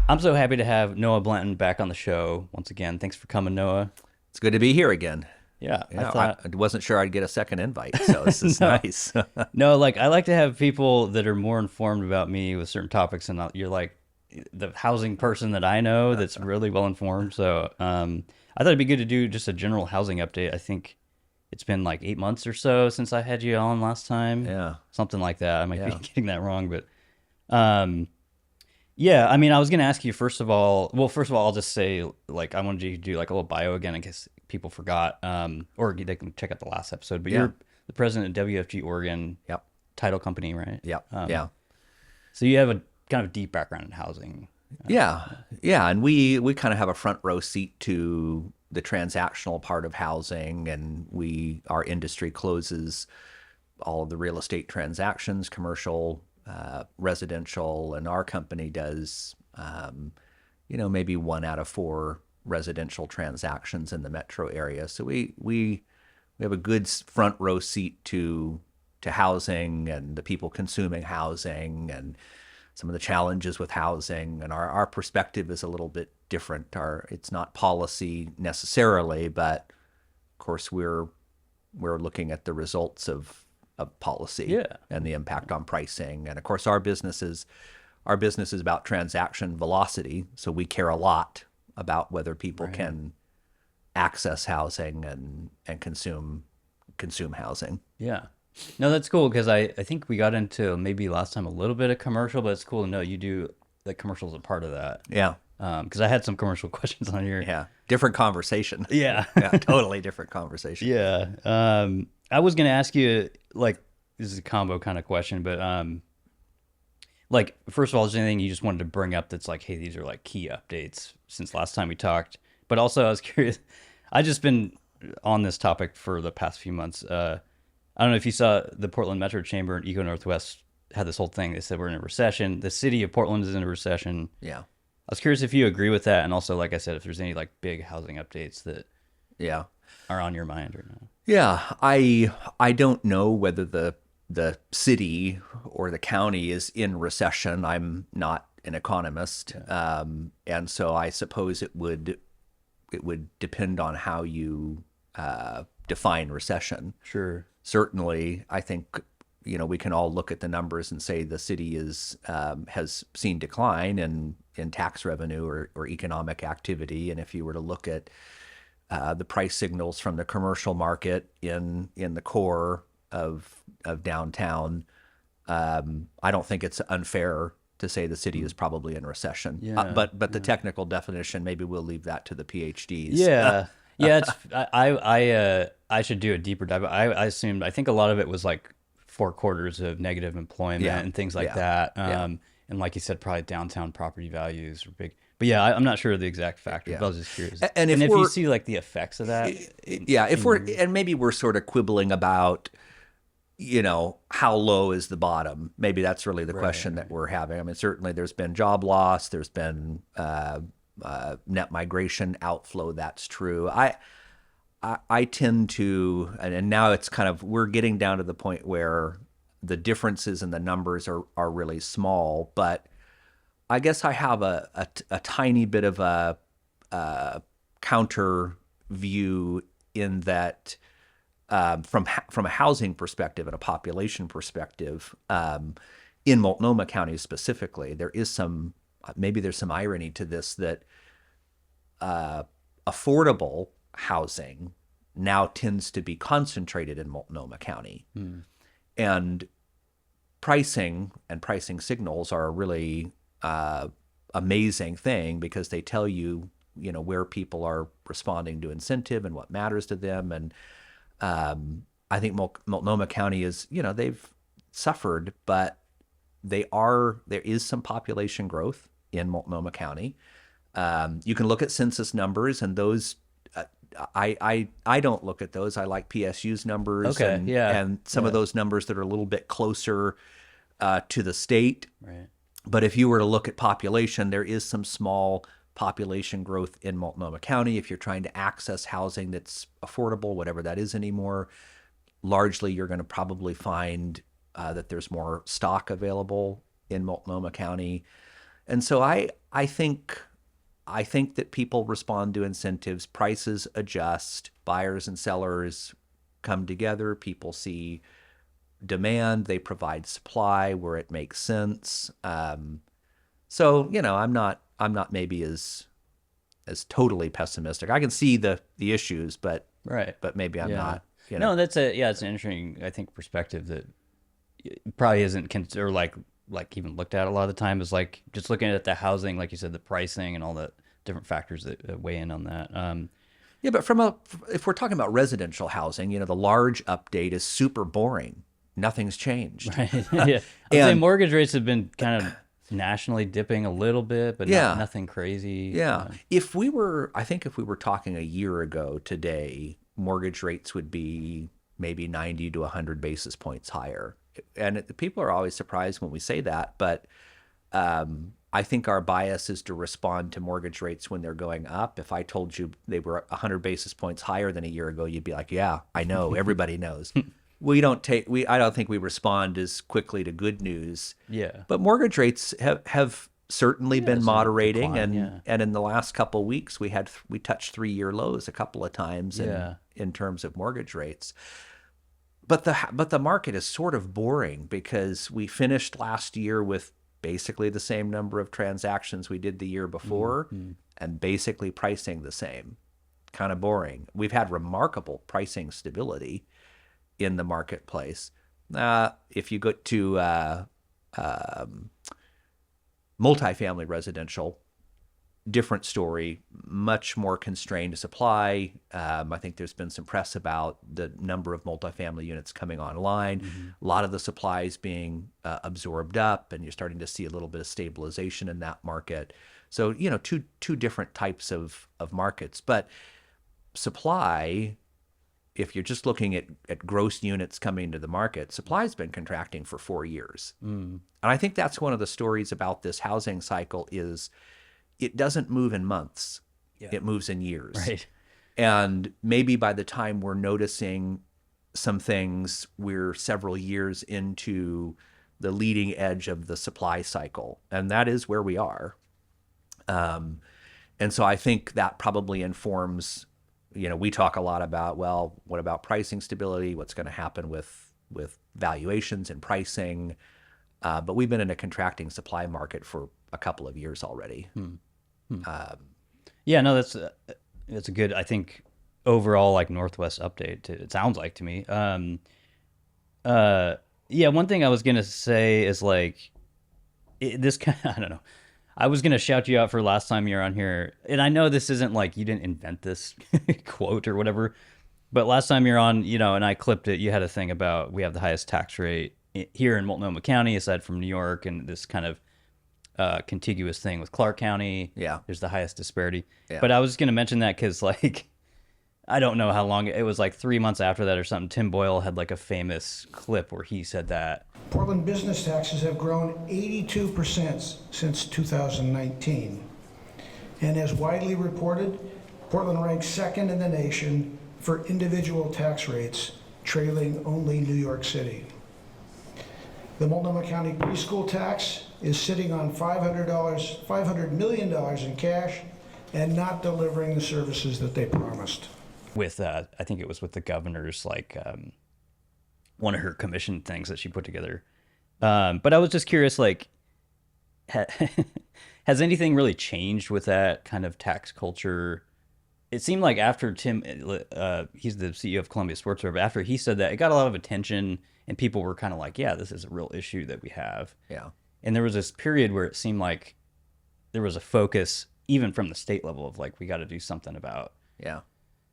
I'm so happy to have Noah Blanton back on the show once again. Thanks for coming, Noah. It's good to be here again. Yeah, I Yeah, thought I wasn't sure I'd get a second invite, so this is no, nice. no, like I like to have people that are more informed about me with certain topics, and you're like the housing person that I know that's really well informed. So, I thought it'd be good to do just a general housing update. I think it's been like 8 months or so since I had you on last time, Yeah, something like that. I might be yeah. getting that wrong, but um, yeah, I mean, I was gonna ask you first of all. Well, first of all, I'll just say like I wanted you to do like a little bio again in case people forgot, or they can check out the last episode. But Yeah. you're the president of WFG Oregon Yep. Title Company, right? Yep. Yeah. So you have a kind of deep background in housing. Yeah. Yeah. And we kind of have a front row seat to the transactional part of housing, and our industry closes all of the real estate transactions, commercial, residential, and our company does, maybe 1 out of 4 residential transactions in the metro area. So we have a good front row seat to housing and the people consuming housing and some of the challenges with housing. And our perspective is a little bit different. It's not policy necessarily, but of course we're looking at the results of policy Yeah, and the impact on pricing. And of course our business is about transaction velocity, so we care a lot about whether people right. can access housing and consume housing. Yeah. No, that's cool because I think we got into maybe last time a little bit of commercial, but it's cool to know you do like commercials a part of that. Yeah, Because I had some commercial questions on here. yeah, different conversation. Yeah. Yeah, totally different conversation. Yeah. I was gonna ask you like this is a combo kind of question, but like first of all, is there anything you just wanted to bring up that's like, hey, these are like key updates since last time we talked? But also, I was curious. I just been on this topic for the past few months. I don't know if you saw the Portland Metro Chamber and Eco Northwest had this whole thing. They said we're in a recession. The city of Portland is in a recession. Yeah, I was curious if you agree with that, and also, like I said, if there's any like big housing updates that yeah, are on your mind or not. yeah. I don't know whether the city or the county is in recession. I'm not an economist, and so I suppose it would depend on how you define recession. Sure. Certainly, I think we can all look at the numbers and say the city has seen decline in tax revenue or economic activity. And if you were to look at the price signals from the commercial market in the core of downtown, I don't think it's unfair to say the city is probably in recession. Yeah. But the technical definition, maybe we'll leave that to the PhDs. Yeah. Yeah, it's I should do a deeper dive. I assumed I think a lot of it was like 4 quarters of negative employment Yeah, and things like yeah, that. yeah, And like you said, probably downtown property values are big. But yeah, I'm not sure of the exact factors. yeah. But I was just curious. And if And if you we're see like the effects of that, yeah, if we're and maybe we're sort of quibbling about how low is the bottom. Maybe that's really the question right? that we're having. I mean, certainly there's been job loss, there's been net migration outflow. That's true. I tend to, and now it's kind of, we're getting down to the point where the differences in the numbers are really small, but I guess I have a tiny bit of a counter view in that from a housing perspective and a population perspective, in Multnomah County specifically, there's some irony to this that affordable housing now tends to be concentrated in Multnomah County. And pricing signals are a really amazing thing because they tell you, where people are responding to incentive and what matters to them. And I think Multnomah County is, they've suffered, but there is some population growth in Multnomah County. You can look at census numbers, and those I don't look at those. I like PSU's numbers, Okay, yeah, and some of yeah, those numbers that are a little bit closer to the state. right. But if you were to look at population, there is some small population growth in Multnomah County. If you're trying to access housing that's affordable, whatever that is anymore, largely you're going to probably find that there's more stock available in Multnomah County. And so I think that people respond to incentives, prices adjust, buyers and sellers come together, people see demand, they provide supply where it makes sense. So, I'm not maybe as totally pessimistic. I can see the issues, but Right. maybe I'm Yeah. not, No, it's an interesting, I think, perspective that probably isn't or like even looked at a lot of the time, is like just looking at the housing, like you said, the pricing and all the different factors that weigh in on that. Yeah, but if we're talking about residential housing, the large update is super boring. Nothing's changed. Right. Yeah. I'd say And mortgage rates have been kind of nationally dipping a little bit, but yeah, nothing crazy. yeah. I think if we were talking a year ago today, mortgage rates would be maybe 90 to 100 basis points higher. And people are always surprised when we say that, but I think our bias is to respond to mortgage rates when they're going up. If I told you they were 100 basis points higher than a year ago, you'd be like, "Yeah, I know. Everybody knows." I don't think we respond as quickly to good news. Yeah. But mortgage rates have certainly been it's a moderating, decline, and in the last couple of weeks we touched 3-year lows a couple of times in terms of mortgage rates. But the market is sort of boring because we finished last year with basically the same number of transactions we did the year before, and basically pricing the same. Kind of boring. We've had remarkable pricing stability in the marketplace. If you go to multifamily residential, different story, much more constrained supply. I think there's been some press about the number of multifamily units coming online. A lot of the supply is being absorbed up, and you're starting to see a little bit of stabilization in that market. So, two different types of markets. But supply, if you're just looking at gross units coming into the market, supply's been contracting for 4 years. And I think that's one of the stories about this housing cycle is it doesn't move in months. Yeah. It moves in years. Right. And maybe by the time we're noticing some things, we're several years into the leading edge of the supply cycle. And that is where we are. And so I think that probably informs, we talk a lot about, well, what about pricing stability? What's going to happen with valuations and pricing? But we've been in a contracting supply market for a couple of years already. Yeah, no, that's a good, I think, overall like Northwest update. It sounds like to me. Yeah, one thing I was gonna say is like this kind of, I don't know. I was gonna shout you out for last time you're on here, and I know this isn't like you didn't invent this quote or whatever, but last time you're on, and I clipped it. You had a thing about we have the highest tax rate here in Multnomah County, aside from New York, and this kind of contiguous thing with Clark County. Yeah. There's the highest disparity. Yeah. But I was just going to mention that because, like, I don't know how long, it was like 3 months after that or something. Tim Boyle had like a famous clip where he said that. Portland business taxes have grown 82% since 2019. And as widely reported, Portland ranks second in the nation for individual tax rates, trailing only New York City. The Multnomah County preschool tax is sitting on $500 million in cash and not delivering the services that they promised. With, I think it was with the governor's, like, one of her commission things that she put together. But I was just curious, like, has anything really changed with that kind of tax culture? It seemed like after Tim, he's the CEO of Columbia Sportswear, but after he said that, it got a lot of attention, and people were kind of like, yeah, this is a real issue that we have. Yeah. And there was this period where it seemed like there was a focus, even from the state level, of like, we got to do something about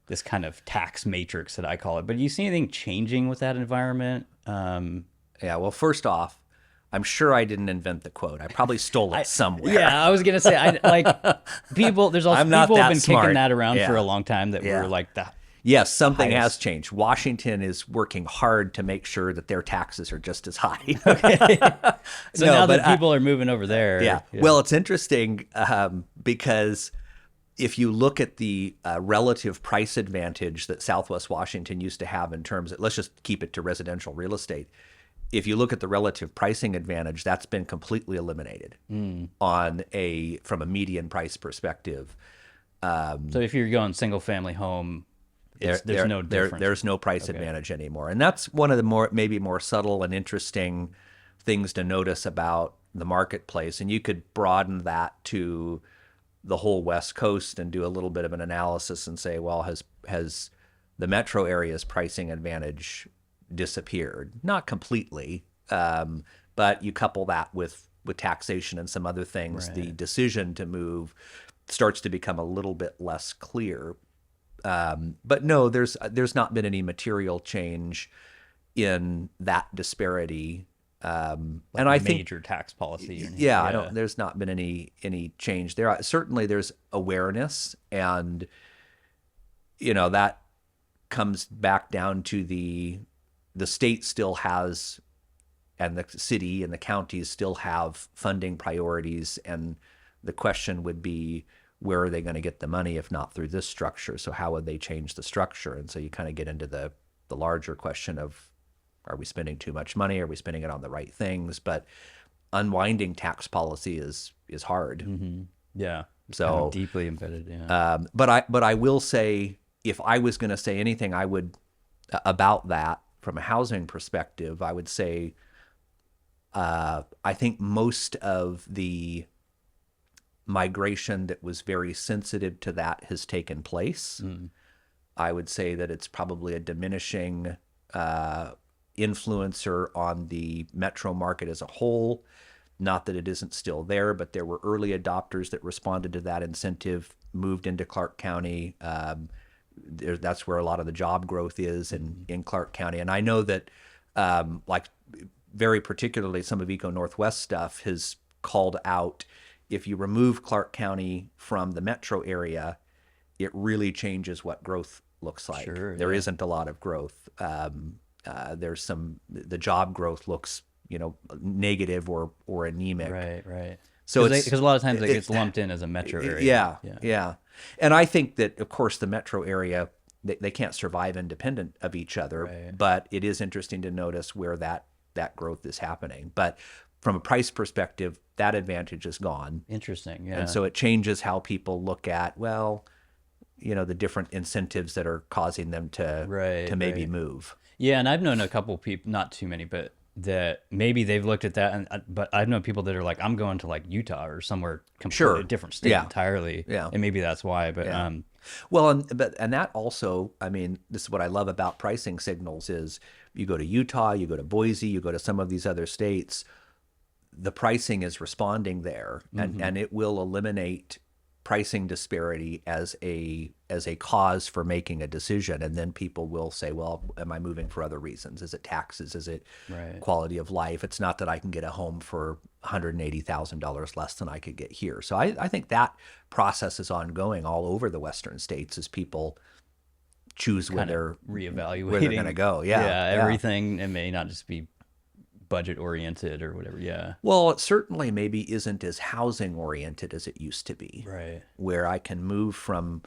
this kind of tax matrix that I call it. But do you see anything changing with that environment? Yeah, well, first off, I'm sure I didn't invent the quote. I probably stole it somewhere. Yeah, I was gonna say, people. There's also people have been smart. Kicking that around for a long time that were like that. Yes, something has changed. Washington is working hard to make sure that their taxes are just as high. Okay. So now that people are moving over there. Yeah. Well, it's interesting because if you look at the relative price advantage that Southwest Washington used to have in terms of, let's just keep it to residential real estate. if you look at the relative pricing advantage, that's been completely eliminated from a median price perspective. So if you're going single family home, there's no difference. There's no price advantage anymore. And that's one of the maybe more subtle and interesting things to notice about the marketplace. And you could broaden that to the whole West Coast and do a little bit of an analysis and say, well, has the metro area's pricing advantage disappeared? Not completely, but you couple that with taxation and some other things, Right. the decision to move starts to become a little bit less clear. But no, there's not been any material change in that disparity. And I think major tax policy. yeah, there's not been any change there. Certainly there's awareness, and that comes back down to the state still has, and the city and the counties still have funding priorities, and the question would be, where are they going to get the money if not through this structure? So how would they change the structure? And so you kind of get into the larger question of, are we spending too much money? Are we spending it on the right things? But unwinding tax policy is hard. Mm-hmm. Yeah. So kind of deeply embedded. Yeah. But I will say, if I was going to say anything, I would about that from a housing perspective, I would say I think most of the migration that was very sensitive to that has taken place. I would say that it's probably a diminishing influencer on the metro market as a whole. Not that it isn't still there, but there were early adopters that responded to that incentive, moved into Clark County. That's where a lot of the job growth is in Clark County. And I know that like very particularly some of Eco Northwest stuff has called out, if you remove Clark County from the metro area, it really changes what growth looks like. Sure, there yeah. isn't a lot of growth. There's the job growth looks, negative or anemic. Right. So because a lot of times it gets lumped in as a metro area. Yeah. And I think that, of course, the metro area, they can't survive independent of each other, Right. but it is interesting to notice where that growth is happening. But from a price perspective, that advantage is gone. Interesting. Yeah. And so it changes how people look at, the different incentives that are causing them to maybe move. Yeah, and I've known a couple people, not too many, but that maybe they've looked at that, but I've known people that are like, I'm going to like Utah or somewhere completely different state entirely. Yeah. And maybe that's why, but Well, and that also, I mean, this is what I love about pricing signals is you go to Utah, you go to Boise, you go to some of these other states, the pricing is responding there, and it will eliminate pricing disparity as a cause for making a decision. And then people will say, well, am I moving for other reasons? Is it taxes? Is it quality of life? It's not that I can get a home for $180,000 less than I could get here. So I think that process is ongoing all over the Western states as people choose where they're reevaluating where they're going to go. Yeah. Everything. It may not just be budget oriented or whatever. Yeah. Well, it certainly maybe isn't as housing oriented as it used to be. Right. Where I can move from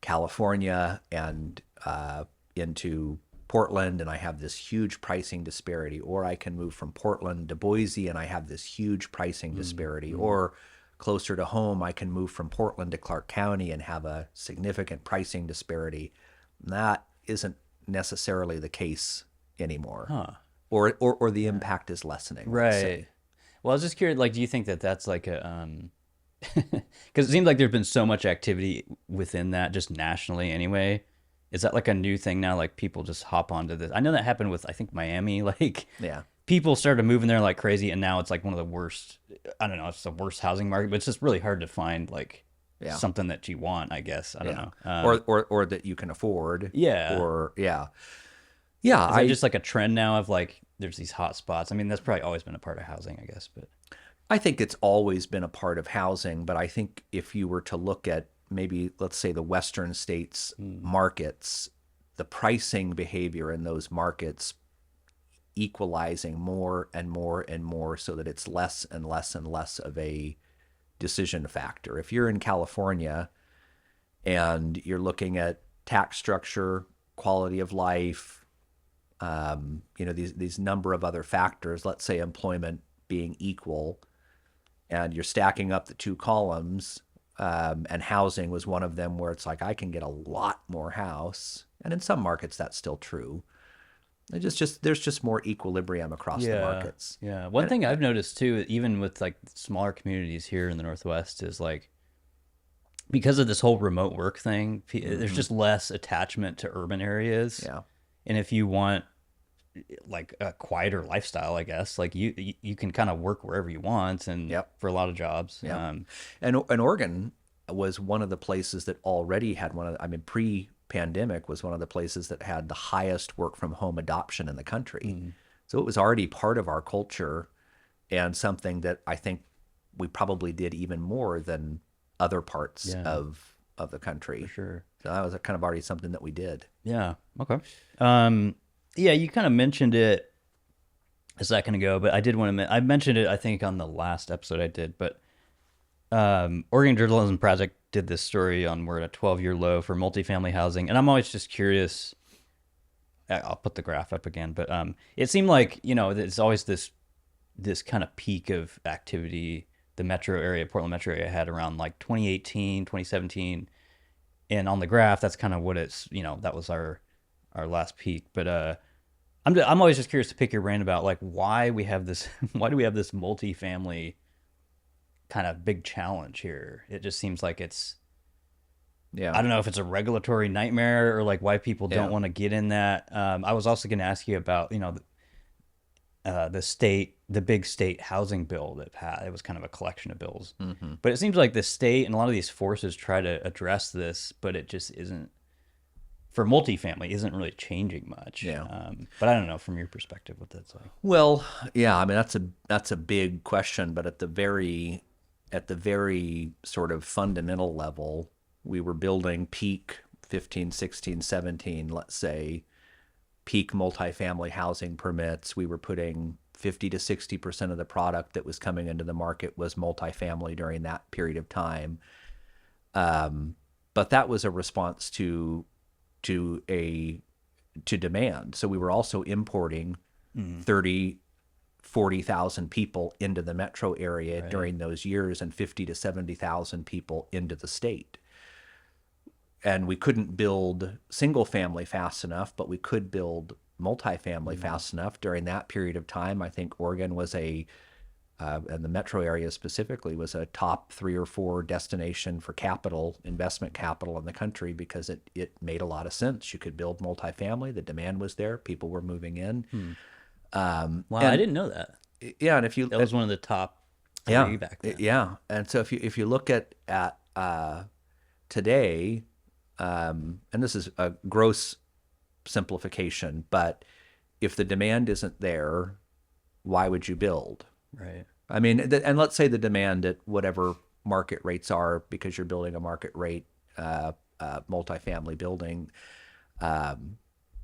California and into Portland and I have this huge pricing disparity, or I can move from Portland to Boise and I have this huge pricing disparity, or closer to home, I can move from Portland to Clark County and have a significant pricing disparity. That isn't necessarily the case anymore. Huh. Or the impact is lessening. let's say. Right. Well, I was just curious, like, do you think that that's like a, because it seems like there's been so much activity within that just nationally anyway. Is that like a new thing now? Like people just hop onto this. I know that happened with, I think, Miami. Like Yeah. people started moving there like crazy, and now it's like one of the worst, I don't know, it's the worst housing market, but it's just really hard to find like something that you want, I guess. I don't know. Or that you can afford. Yeah. Or yeah. Is that just like a trend now of like there's these hot spots? I mean, that's probably always been a part of housing, I guess, but I think it's always been a part of housing, but I think if you were to look at maybe, let's say, the Western states markets, the pricing behavior in those markets equalizing more and more and more so that it's less and less and less of a decision factor. If you're in California and you're looking at tax structure, quality of life, these number of other factors, let's say employment being equal, and you're stacking up the two columns, and housing was one of them where it's like, I can get a lot more house. And in some markets, that's still true. There's just more equilibrium across the markets. Yeah. One thing I've noticed too, even with like smaller communities here in the Northwest, is like, because of this whole remote work thing, there's just less attachment to urban areas. Yeah. And if you want like a quieter lifestyle, I guess, like you can kind of work wherever you want, and for a lot of jobs. And Oregon was one of the places that already had pre-pandemic was one of the places that had the highest work from home adoption in the country. So it was already part of our culture, and something that I think we probably did even more than other parts of the country. For sure. So that was kind of already something that we did. Yeah. Okay. Yeah, you kind of mentioned it a second ago, but I did want to. I mentioned it, I think, on the last episode I did. But Oregon Journalism Project did this story on we're at a 12-year low for multifamily housing, and I'm always just curious. I'll put the graph up again, but it seemed like there's always this kind of peak of activity the metro area, Portland metro area, had around like 2018, 2017, and on the graph, that's kind of what it's that was our last peak, but. I'm always just curious to pick your brain about like why do we have this multifamily kind of big challenge here. It just seems like it's I don't know if it's a regulatory nightmare or like why people don't want to get in that. I was also going to ask you about the big state housing bill that it was kind of a collection of bills, but it seems like the state and a lot of these forces try to address this, but it just isn't. For multifamily, isn't really changing much. But I don't know from your perspective what that's like. Well, yeah, I mean that's a big question, but at the very sort of fundamental level, we were building peak 15, 16, 17, let's say, peak multifamily housing permits. We were putting 50 to 60% of the product that was coming into the market was multifamily during that period of time. But that was a response to demand. So we were also importing 30, 40,000 people into the metro area during those years, and 50 to 70,000 people into the state. And we couldn't build single family fast enough, but we could build multifamily fast enough. During that period of time, I think Oregon was and the metro area specifically was a top 3 or 4 destination for investment capital in the country, because it made a lot of sense. You could build multifamily, the demand was there, people were moving in. Wow, I didn't know that. Yeah, and that was one of the top 3 back then. Yeah, and so if you look at today, and this is a gross simplification, but if the demand isn't there, why would you build? Right. I mean, and let's say the demand at whatever market rates are, because you're building a market rate multifamily building,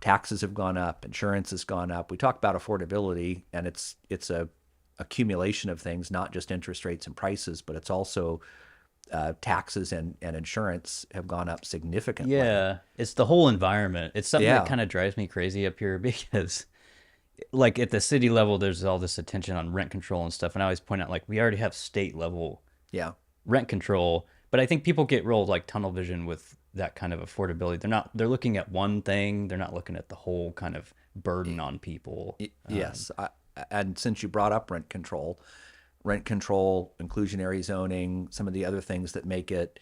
taxes have gone up, insurance has gone up. We talk about affordability, and it's a accumulation of things, not just interest rates and prices, but it's also taxes and insurance have gone up significantly. Yeah, it's the whole environment. It's something that kind of drives me crazy up here, because like at the city level, there's all this attention on rent control and stuff. And I always point out, like, we already have state level rent control, but I think people get real like tunnel vision with that kind of affordability. They're looking at one thing. They're not looking at the whole kind of burden on people. Yes. And since you brought up rent control, inclusionary zoning, some of the other things that make it,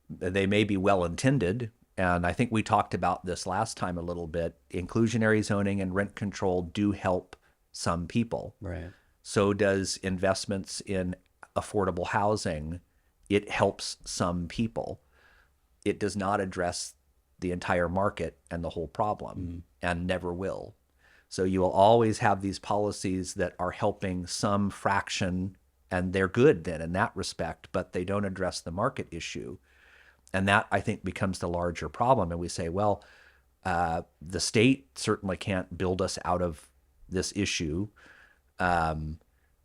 they may be well-intended, and I think we talked about this last time a little bit. Inclusionary zoning and rent control do help some people. Right. So does investments in affordable housing. It helps some people. It does not address the entire market and the whole problem, and never will. So you will always have these policies that are helping some fraction, and they're good then in that respect, but they don't address the market issue. And that, I think, becomes the larger problem. And we say, well, the state certainly can't build us out of this issue. But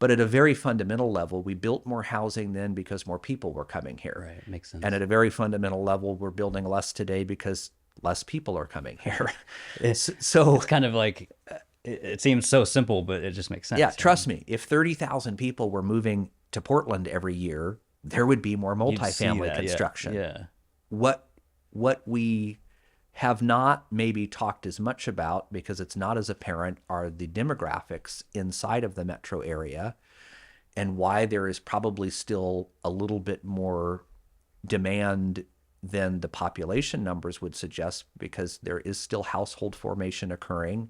at a very fundamental level, we built more housing then because more people were coming here. Right, makes sense. And at a very fundamental level, we're building less today because less people are coming here. It's So it's kind of like it seems so simple, but it just makes sense. yeah, trust me, if 30,000 people were moving to Portland every year, there would be more You'd see multifamily that, yeah, construction. yeah. What we have not maybe talked as much about, because it's not as apparent, are the demographics inside of the metro area, and why there is probably still a little bit more demand than the population numbers would suggest, because there is still household formation occurring.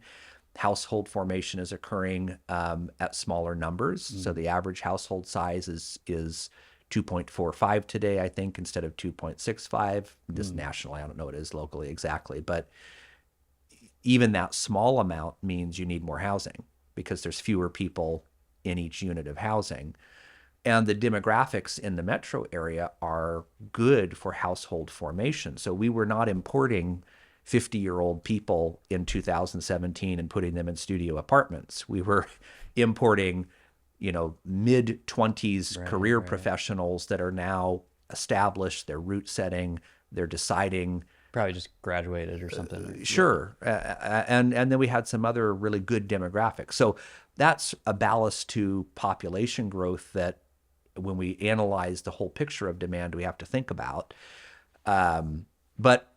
Household formation is occurring at smaller numbers. So the average household size is 2.45 today, I think, instead of 2.65. This nationally, I don't know what it is locally exactly, but even that small amount means you need more housing because there's fewer people in each unit of housing. And the demographics in the metro area are good for household formation. So we were not importing 50-year-old people in 2017 and putting them in studio apartments. We were importing, mid-20s career professionals that are now established, they're root setting, they're deciding. Probably just graduated or something. Sure. And then we had some other really good demographics. So that's a ballast to population growth that when we analyze the whole picture of demand, we have to think about. But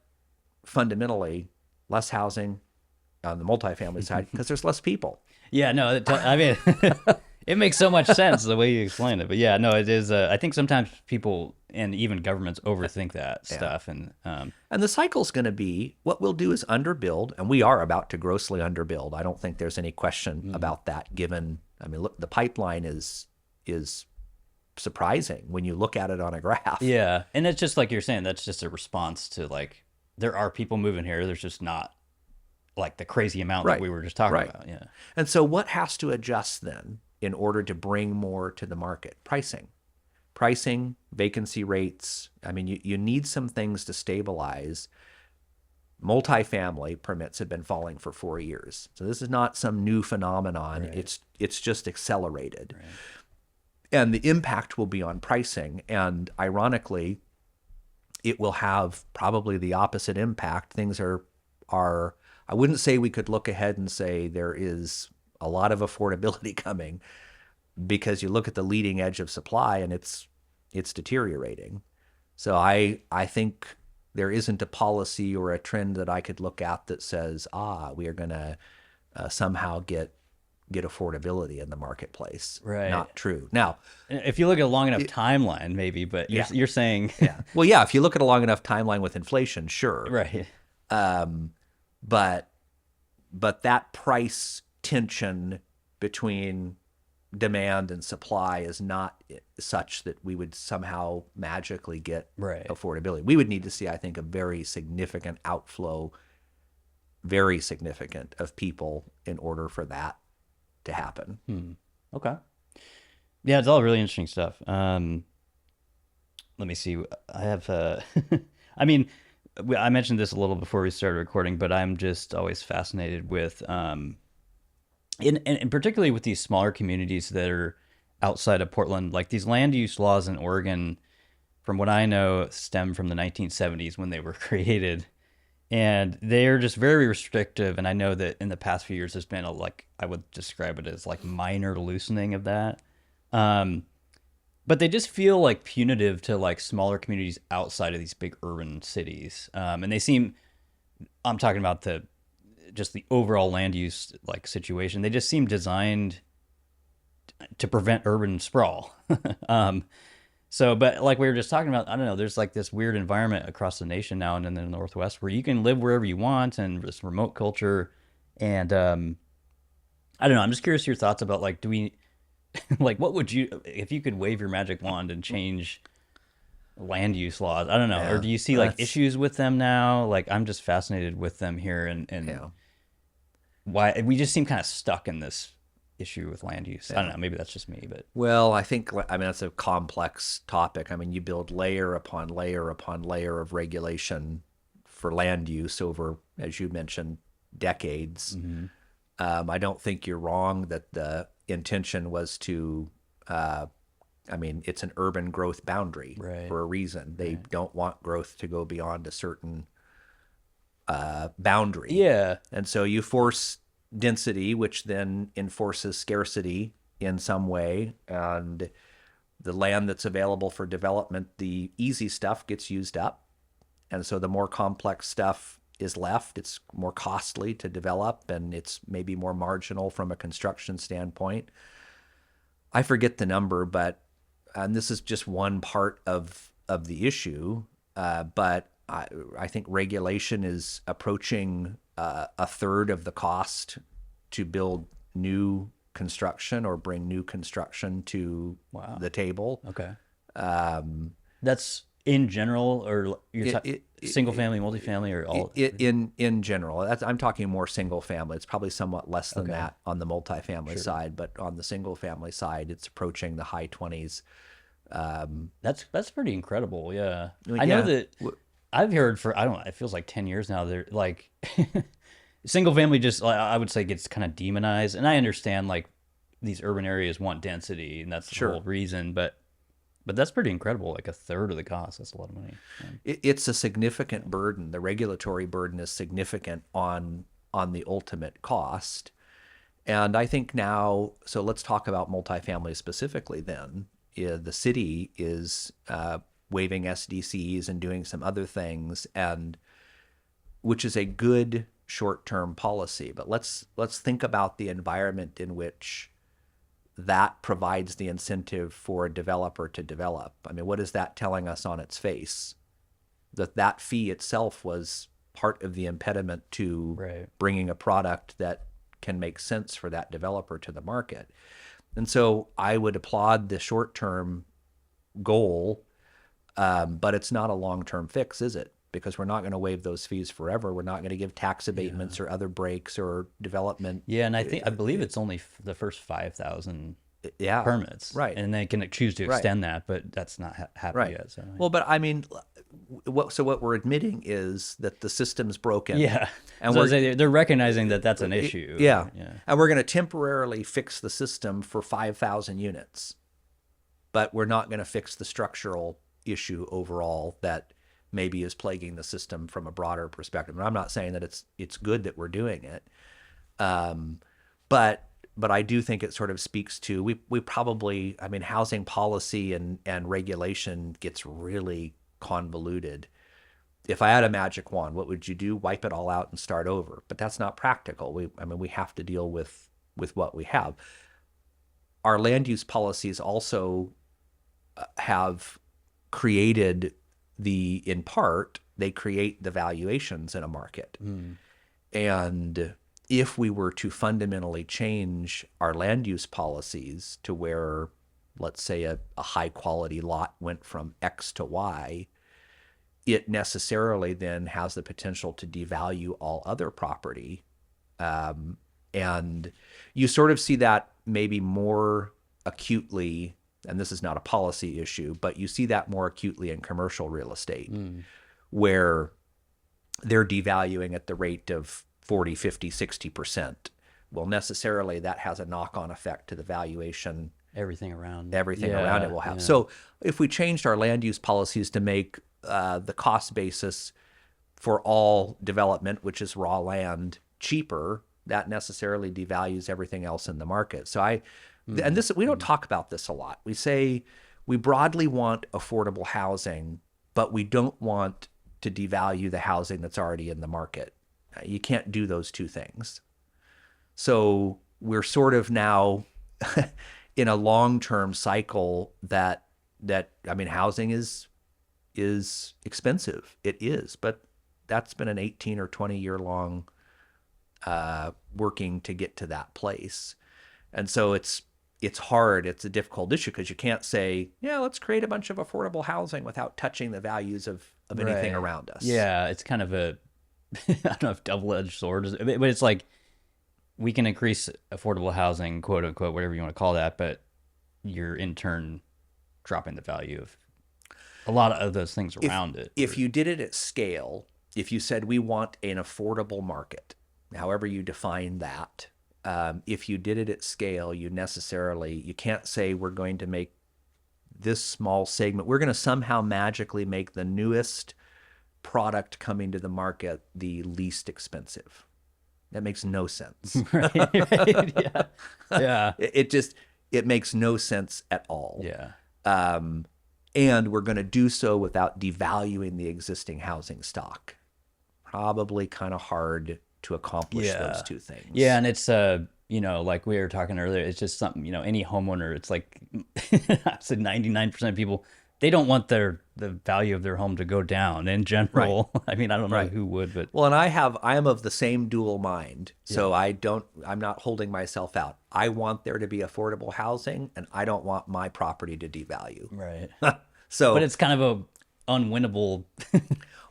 fundamentally, less housing on the multifamily side because there's less people. Yeah, no, I mean, it makes so much sense the way you explain it. But yeah, no, it is. I think sometimes people and even governments overthink that stuff. And the cycle's going to be, what we'll do is underbuild, and we are about to grossly underbuild. I don't think there's any question about that given, look, the pipeline is surprising when you look at it on a graph. Yeah, and it's just like you're saying, that's just a response to like, there are people moving here. There's just not like the crazy amount that we were just talking about. Yeah. And so what has to adjust then in order to bring more to the market? Pricing, vacancy rates. You need some things to stabilize. Multifamily permits have been falling for 4 years. So this is not some new phenomenon. Right. It's just accelerated. Right. And the impact will be on pricing. And ironically, it will have probably the opposite impact. Things are I wouldn't say we could look ahead and say there is a lot of affordability coming, because you look at the leading edge of supply and it's deteriorating. So I think there isn't a policy or a trend that I could look at that says, we are going to somehow get affordability in the marketplace. Right. Not true. Now, if you look at a long enough timeline, maybe, but you're saying, well, yeah, if you look at a long enough timeline with inflation, sure. Right. But that price tension between demand and supply is not such that we would somehow magically get affordability. We would need to see, I think, a very significant outflow, very significant, of people in order for that to happen. Okay. Yeah, it's all really interesting stuff. Let me see. I have, I mentioned this a little before we started recording, but I'm just always fascinated with, and particularly with these smaller communities that are outside of Portland. Like these land use laws in Oregon, from what I know, stem from the 1970s when they were created. And they're just very restrictive. And I know that in the past few years, there's been I would describe it as like minor loosening of that. But they just feel like punitive to like smaller communities outside of these big urban cities. And they seem, I'm talking about the overall land use like situation. They just seem designed to prevent urban sprawl. So, but like we were just talking about, I don't know, there's like this weird environment across the nation now and in the Northwest where you can live wherever you want, and this remote culture. And I don't know, I'm just curious your thoughts about like, do we, like, what would you, if you could wave your magic wand and change land use laws? I don't know. Or do you see like issues with them now? Like, I'm just fascinated with them here and why we just seem kind of stuck in this issue with land use. I don't know, maybe that's just me, but well, I think that's a complex topic. You build layer upon layer upon layer of regulation for land use over, as you mentioned, decades. I don't think you're wrong that the intention was to it's an urban growth boundary for a reason. They don't want growth to go beyond a certain boundary. Yeah. And so you force density, which then enforces scarcity in some way. And the land that's available for development, the easy stuff gets used up. And so the more complex stuff is left. It's more costly to develop, and it's maybe more marginal from a construction standpoint. I forget the number, but and this is just one part of the issue. But I think regulation is approaching a third of the cost to build new construction or bring new construction to the table. Okay. That's in general, or single family, multifamily, or all? In general, I'm talking more single family. It's probably somewhat less than that on the multifamily side, but on the single family side, it's approaching the high 20s. That's pretty incredible. Yeah, I know that I've heard for it feels like 10 years now. They're like single family, just I would say gets kind of demonized, and I understand like these urban areas want density, and that's the whole reason, but that's pretty incredible. Like a third of the cost. That's a lot of money. It's a significant burden. The regulatory burden is significant on the ultimate cost. And I think now, so let's talk about multifamily specifically then. The city is waiving SDCs and doing some other things, and which is a good short-term policy. But let's think about the environment in which that provides the incentive for a developer to develop. I mean, what is that telling us on its face? That fee itself was part of the impediment to bringing a product that can make sense for that developer to the market. And so I would applaud the short-term goal, but it's not a long-term fix, is it? Because we're not going to waive those fees forever. We're not going to give tax abatements or other breaks or development. Yeah, and I believe it's only the first 5,000 permits, right? And they can choose to extend that, but that's not happened yet. So. Well, but I mean, what we're admitting is that the system's broken. Yeah, and so they're recognizing that that's an issue. Yeah, and we're going to temporarily fix the system for 5,000 units, but we're not going to fix the structural issue overall that maybe is plaguing the system from a broader perspective. And I'm not saying that it's good that we're doing it, but I do think it sort of speaks to we probably, I mean, housing policy and regulation gets really convoluted. If I had a magic wand, what would you do? Wipe it all out and start over? But that's not practical. We have to deal with what we have. Our land use policies also have created in part, they create the valuations in a market. And if we were to fundamentally change our land use policies to where, let's say, a high quality lot went from X to Y, it necessarily then has the potential to devalue all other property. And you sort of see that maybe more acutely, and this is not a policy issue, but you see that more acutely in commercial real estate, where they're devaluing at the rate of 40, 50, 60%. Well, necessarily that has a knock-on effect to the valuation. Everything around it will have. So if we changed our land use policies to make the cost basis for all development, which is raw land, cheaper, that necessarily devalues everything else in the market. So and this, we don't talk about this a lot. We say we broadly want affordable housing, but we don't want to devalue the housing that's already in the market. You can't do those two things. So we're sort of now in a long-term cycle that I mean, housing is expensive. It is, but that's been an 18 or 20 year long working to get to that place. And so it's hard. It's a difficult issue because you can't say, let's create a bunch of affordable housing without touching the values of anything around us. Yeah, it's kind of I don't know if double-edged sword is, but it's like we can increase affordable housing, quote unquote, whatever you want to call that, but you're in turn dropping the value of a lot of those things around it. If you did it at scale, if you said we want an affordable market, however you define that, if you did it at scale, you can't say we're going to make this small segment. We're going to somehow magically make the newest product coming to the market the least expensive. That makes no sense. Right. Yeah. Yeah. It makes no sense at all. Yeah. And we're going to do so without devaluing the existing housing stock. Probably kind of hard to accomplish those two things. Yeah, and it's like we were talking earlier, it's just something, any homeowner, it's like I said 99% of people, they don't want the value of their home to go down in general. Right. I mean, I don't know who would, but well, and I am of the same dual mind. So I'm not holding myself out. I want there to be affordable housing, and I don't want my property to devalue. Right. So but it's kind of a unwinnable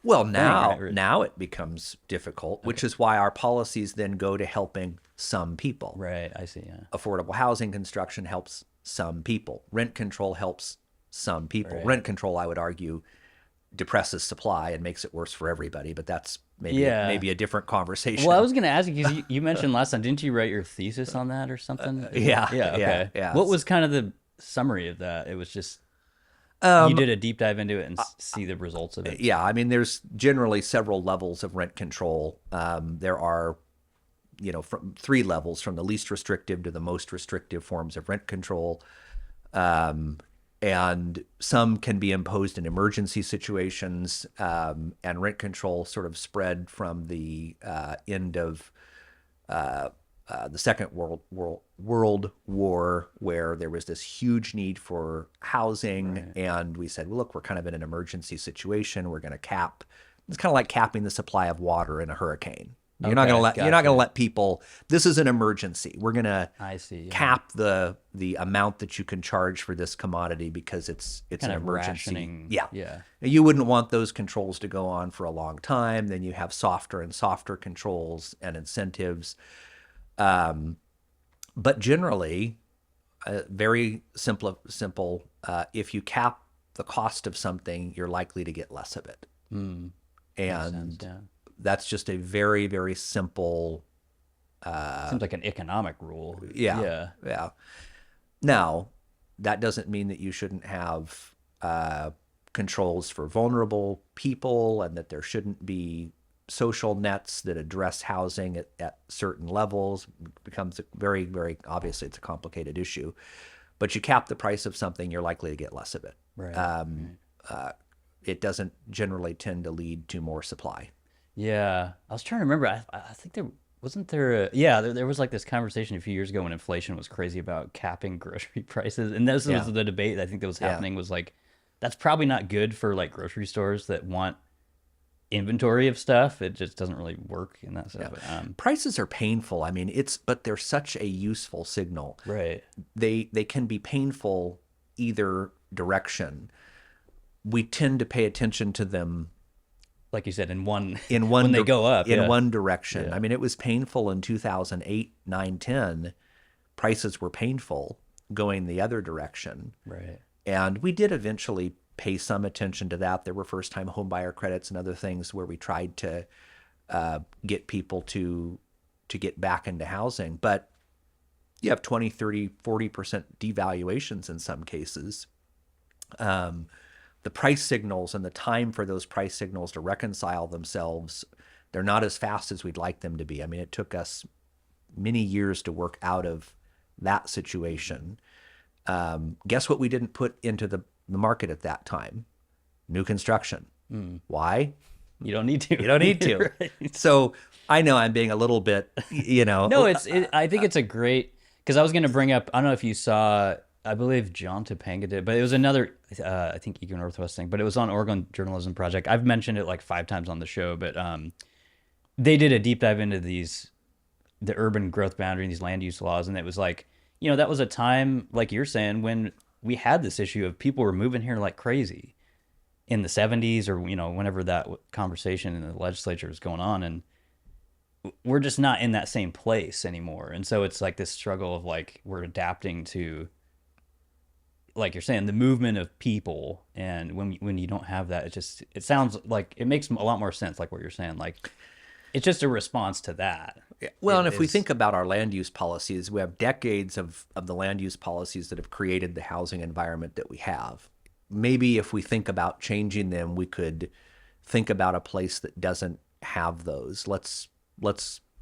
well, now it becomes difficult, which is why our policies then go to helping some people. Right, I see, yeah. Affordable housing construction helps some people. Rent control helps some people. Right. Rent control, I would argue, depresses supply and makes it worse for everybody, but that's maybe a different conversation. Well, I was going to ask you, because you mentioned last time, didn't you write your thesis on that or something? Yeah. Okay. Yeah. What was kind of the summary of that? It was just... you did a deep dive into it and see the results of it. Yeah, I mean, there's generally several levels of rent control. There are, from 3 levels, from the least restrictive to the most restrictive forms of rent control. And some can be imposed in emergency situations, and rent control sort of spread from the end of the Second World War, where there was this huge need for housing, and we said, well, look, we're kind of in an emergency situation. We're going to cap. It's kind of like capping the supply of water in a hurricane. You're not going to let people. This is an emergency. We're going to cap the amount that you can charge for this commodity because it's an emergency. Rationing. Yeah. You wouldn't want those controls to go on for a long time. Then you have softer and softer controls and incentives. But generally, very simple. If you cap the cost of something, you're likely to get less of it. And that's just a very, very simple. Seems like an economic rule. Yeah. Now, that doesn't mean that you shouldn't have controls for vulnerable people, and that there shouldn't be social nets that address housing at certain levels. It becomes very, very obviously it's a complicated issue. But you cap the price of something, you're likely to get less of it. Right. It doesn't generally tend to lead to more supply. Yeah, I was trying to remember. I think there wasn't there. There was like this conversation a few years ago when inflation was crazy about capping grocery prices, and this was the debate I think that was happening. Was like, that's probably not good for like grocery stores that want inventory of stuff. It just doesn't really work in that stuff. Prices are painful. I mean, but they're such a useful signal. Right. They can be painful either direction. We tend to pay attention to them, like you said, in one when they go up in one direction. I mean, it was painful in 2008, 9, 10. Prices were painful going the other direction. Right. And we did eventually pay some attention to that. There were first-time home buyer credits and other things where we tried to get people to get back into housing. But you have 20, 30, 40% devaluations in some cases. The price signals and the time for those price signals to reconcile themselves, they're not as fast as we'd like them to be. I mean, it took us many years to work out of that situation. Guess what we didn't put into the market at that time? New construction. Why? You don't need to. You don't need to. Right. So I know I'm being a little bit, No, I think it's a great, because I was going to bring up, I don't know if you saw, I believe John Topanga did, but it was another, I think Eco Northwest thing, but it was on Oregon Journalism Project. I've mentioned it like 5 times on the show, but they did a deep dive into the urban growth boundary and these land use laws. And it was like, that was a time, like you're saying, when we had this issue of people were moving here like crazy in the 70s or, whenever that conversation in the legislature was going on. And we're just not in that same place anymore. And so it's like this struggle of like, we're adapting to, like you're saying, the movement of people. And when you don't have that, it sounds like it makes a lot more sense. Like what you're saying, like it's just a response to that. Well, and if we think about our land use policies, we have decades of the land use policies that have created the housing environment that we have. Maybe if we think about changing them, we could think about a place that doesn't have those. Let's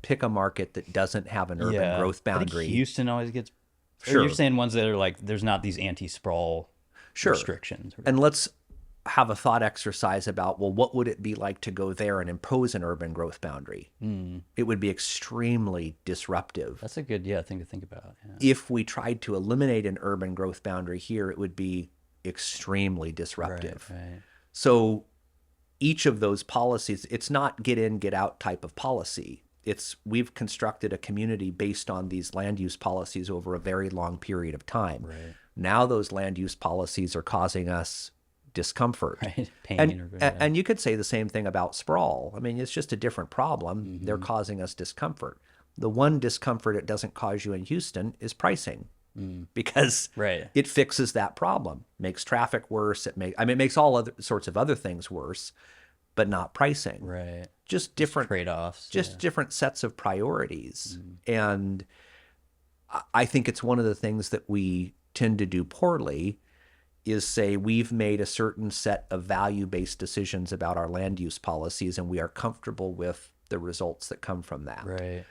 pick a market that doesn't have an urban growth I boundary. think Houston always gets. Sure. Or you're saying ones that are like there's not these anti-sprawl restrictions. And let's have a thought exercise about, well, what would it be like to go there and impose an urban growth boundary? It would be extremely disruptive. That's a good thing to think about. Yeah. If we tried to eliminate an urban growth boundary here, it would be extremely disruptive. Right. So each of those policies, it's not get in, get out type of policy. It's we've constructed a community based on these land use policies over a very long period of time. Right. Now those land use policies are causing us discomfort. Right. Pain. And you could say the same thing about sprawl. I mean, it's just a different problem. They're causing us discomfort. The one discomfort it doesn't cause you in Houston is pricing. Because it fixes that problem, makes traffic worse. It makes all other sorts of other things worse, but not pricing. Right. Just different trade-offs. Just different sets of priorities. And I think it's one of the things that we tend to do poorly is say we've made a certain set of value-based decisions about our land use policies, and we are comfortable with the results that come from that. Right.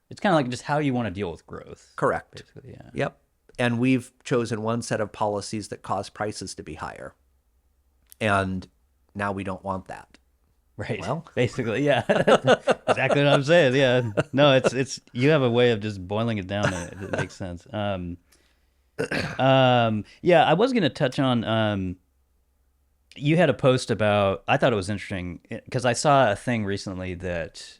It's kind of like just how you want to deal with growth. Correct. Basically, yeah. Yep. And we've chosen one set of policies that cause prices to be higher. And now we don't want that. Right. Well, basically, yeah. Exactly what I'm saying. Yeah. No, it's you have a way of just boiling it down and it makes sense. Yeah, I was going to touch on you had a post about, I thought it was interesting because I saw a thing recently that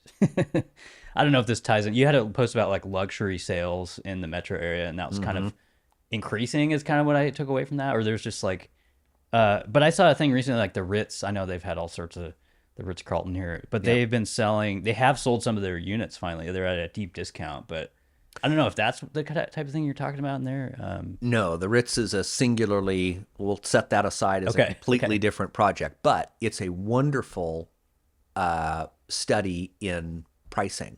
I don't know if this ties in. You had a post about like luxury sales in the metro area, and that was kind of increasing is kind of what I took away from that. Or there's just like, but I saw a thing recently like the Ritz. I know they've had all sorts of the Ritz Carlton here, but they've been selling. They have sold some of their units finally. They're at a deep discount, but I don't know if that's the type of thing you're talking about in there. No, the Ritz is a singularly. We'll set that aside as a completely different project, but it's a wonderful study in pricing.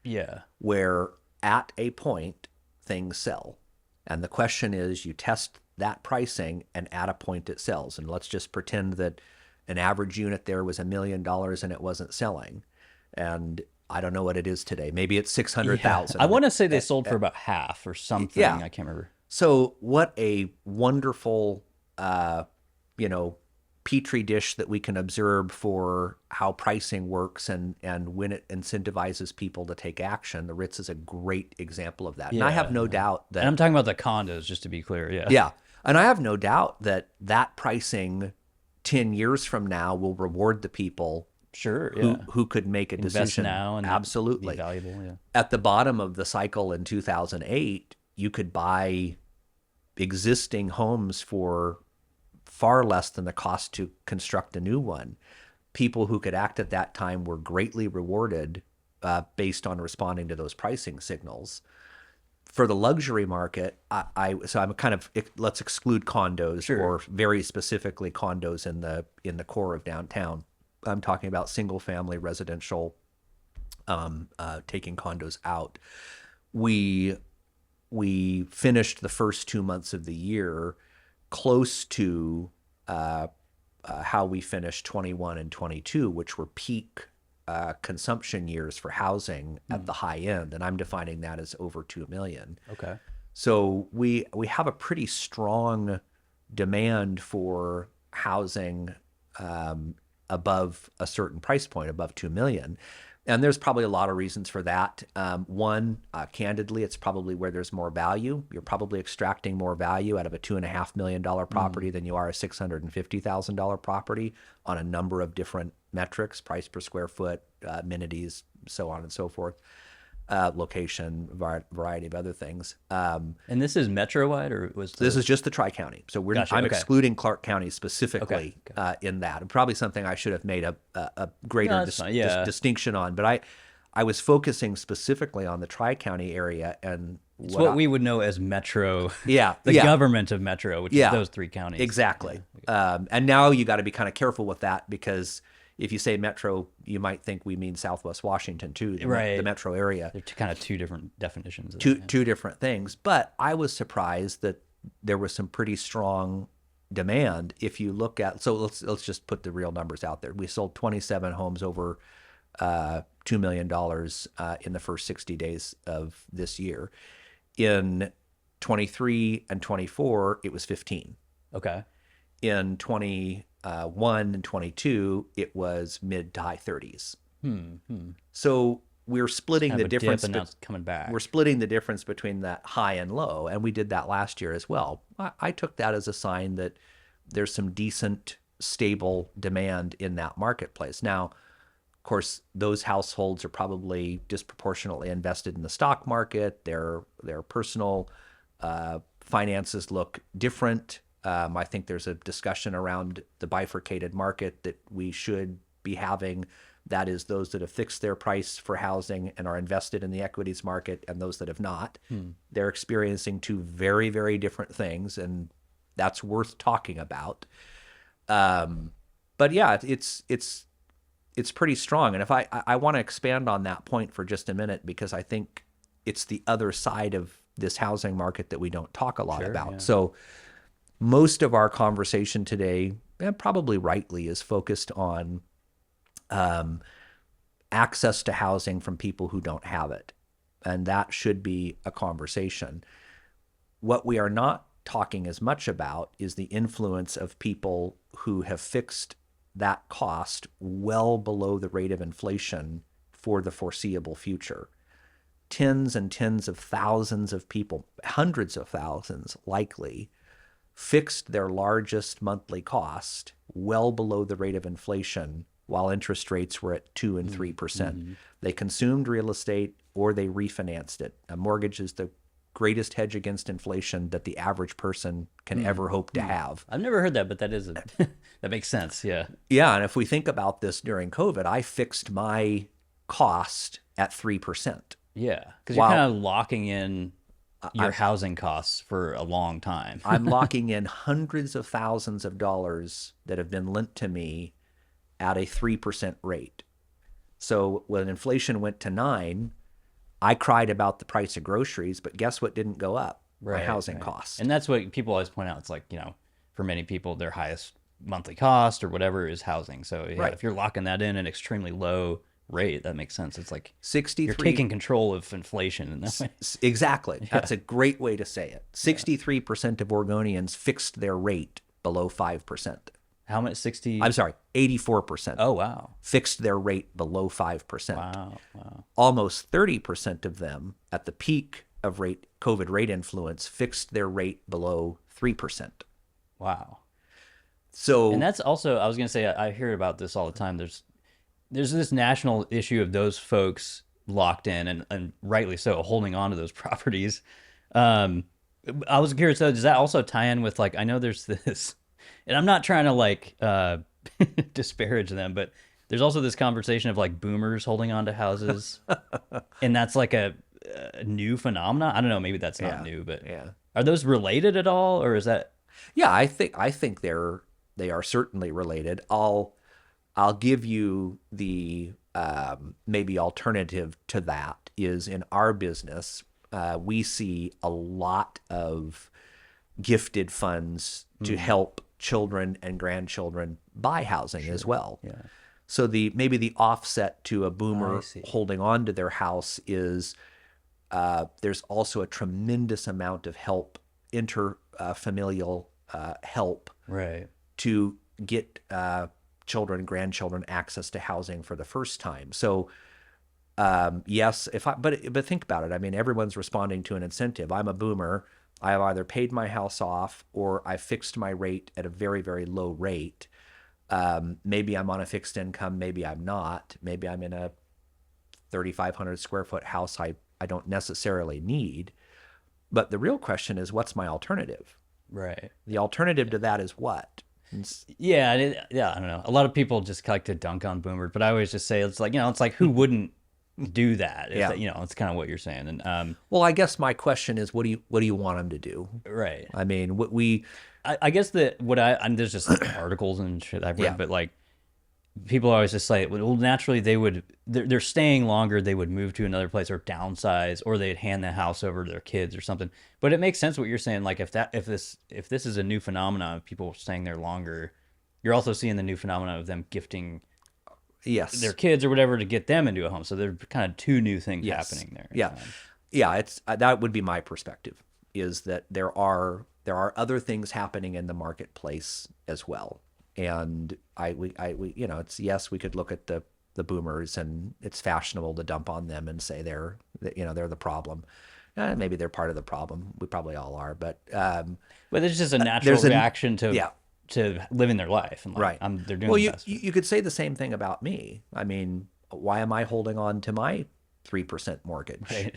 Yeah. Where at a point things sell. And the question is you test that pricing and at a point it sells. And let's just pretend that an average unit there was $1 million and it wasn't selling. And I don't know what it is today. Maybe it's 600,000. I want to say they sold for about half or something. Yeah. I can't remember. So what a wonderful, petri dish that we can observe for how pricing works and when it incentivizes people to take action. The Ritz is a great example of that. And I have no doubt that... And I'm talking about the condos, just to be clear. Yeah. Yeah. And I have no doubt that that pricing 10 years from now will reward the people who could make a Invest decision now and absolutely be valuable. Yeah. At the bottom of the cycle in 2008, you could buy existing homes for far less than the cost to construct a new one. People who could act at that time were greatly rewarded based on responding to those pricing signals. For the luxury market, so I'm kind of, let's exclude condos or very specifically condos in the core of downtown. I'm talking about single family residential, taking condos out. We finished the first 2 months of the year close to how we finished 21 and 22, which were peak consumption years for housing at the high end, and I'm defining that as over 2 million. Okay. So we have a pretty strong demand for housing above a certain price point, above 2 million. And there's probably a lot of reasons for that. One, candidly, it's probably where there's more value. You're probably extracting more value out of a $2.5 million property than you are a $650,000 property on a number of different metrics: price per square foot, amenities, so on and so forth, location, variety of other things. And this is metro-wide, or was this is just the Tri-County? So I'm excluding Clark County specifically in that. And probably something I should have made a greater distinction on. But I was focusing specifically on the Tri-County area and it's what we would know as metro. Yeah, the government of metro, which is those three counties. Exactly. And now you got to be kind of careful with that, because if you say metro, you might think we mean Southwest Washington too, the metro area. They're kind of two different definitions. Two different things. But I was surprised that there was some pretty strong demand. If you look at, so let's just put the real numbers out there. We sold 27 homes over $2 million in the first 60 days of this year. In 23 and 24, it was 15. Okay. In 21 and 22, it was mid to high 30s. So we're splitting Kind the of a dip, difference. and now it's coming back. We're splitting the difference between that high and low, and we did that last year as well. I took that as a sign that there's some decent, stable demand in that marketplace. Now, of course, those households are probably disproportionately invested in the stock market. Their personal finances look different. I think there's a discussion around the bifurcated market that we should be having. That is those that have fixed their price for housing and are invested in the equities market, and those that have not. They're experiencing two very, very different things, and that's worth talking about. But yeah, it's pretty strong. And if I want to expand on that point for just a minute, because I think it's the other side of this housing market that we don't talk a lot about. Yeah. So most of our conversation today, and probably rightly, is focused on access to housing from people who don't have it. And that should be a conversation. What we are not talking as much about is the influence of people who have fixed that cost well below the rate of inflation for the foreseeable future. Tens and tens of thousands of people, hundreds of thousands likely, fixed their largest monthly cost well below the rate of inflation while interest rates were at 2 and 3%. They consumed real estate or they refinanced it. A mortgage is the greatest hedge against inflation that the average person can ever hope to have. I've never heard that, but that is that makes sense. Yeah. Yeah, and if we think about this during COVID, I fixed my cost at 3%. Yeah, because you're Wow. kind of locking in your housing costs for a long time. I'm locking in hundreds of thousands of dollars that have been lent to me at a 3% rate. So when inflation went to 9, I cried about the price of groceries, but guess what didn't go up? My housing costs. And that's what people always point out. It's like, for many people, their highest monthly cost or whatever is housing. So yeah, Right. if you're locking that in an extremely low rate, that makes sense. It's like 63 you're taking control of inflation in that way. Exactly. That's a great way to say it. 63% of Oregonians fixed their rate below 5%. How much? 60? I'm sorry, 84%. Oh, wow. Fixed their rate below 5%. Wow. Almost 30% of them at the peak of COVID rate influence fixed their rate below 3%. Wow. So, And that's also, I was going to say, I hear about this all the time. There's this national issue of those folks locked in and rightly so, holding on to those properties. I was curious though, does that also tie in with I know there's this, and I'm not trying to disparage them, but there's also this conversation of boomers holding on to houses, and that's a new phenomenon. I don't know, maybe that's not new, but are those related at all, or is that? yeah, I think they are certainly related. I'll give you the maybe alternative to that is in our business, we see a lot of gifted funds to help children and grandchildren buy housing as well. Yeah. So maybe the offset to a boomer I see. holding on to their house is there's also a tremendous amount of help, interfamilial help Right. to get children and grandchildren access to housing for the first time. So yes, but think about it. I mean, everyone's responding to an incentive. I'm a boomer. I've either paid my house off or I fixed my rate at a very, very low rate. Maybe I'm on a fixed income. Maybe I'm not. Maybe I'm in a 3,500 square foot house I don't necessarily need. But the real question is, what's my alternative? Right. The alternative to that is what? Yeah, I don't know. A lot of people just like to dunk on boomers, but I always just say it's who wouldn't do that? It's kind of what you're saying. And well, I guess my question is, what do you want them to do? right. I mean, I guess that there's just articles and shit I've read, Yeah. but people always just say, well, naturally they're staying longer, they would move to another place or downsize, or they'd hand the house over to their kids or something. But it makes sense what you're saying. Like if this is a new phenomenon of people staying there longer, you're also seeing the new phenomenon of them gifting Yes. their kids or whatever to get them into a home. So there are kind of two new things happening there. Yeah. Yeah, it's that would be my perspective, is that there are other things happening in the marketplace as well. And we you know, it's, yes, we could look at the boomers, and it's fashionable to dump on them and say they're the problem. Maybe they're part of the problem. We probably all are, but it's just a natural reaction to yeah. to living their life, and like, Right. they're doing Well, the best. you could say the same thing about me. I mean, why am I holding on to my 3% mortgage? Right.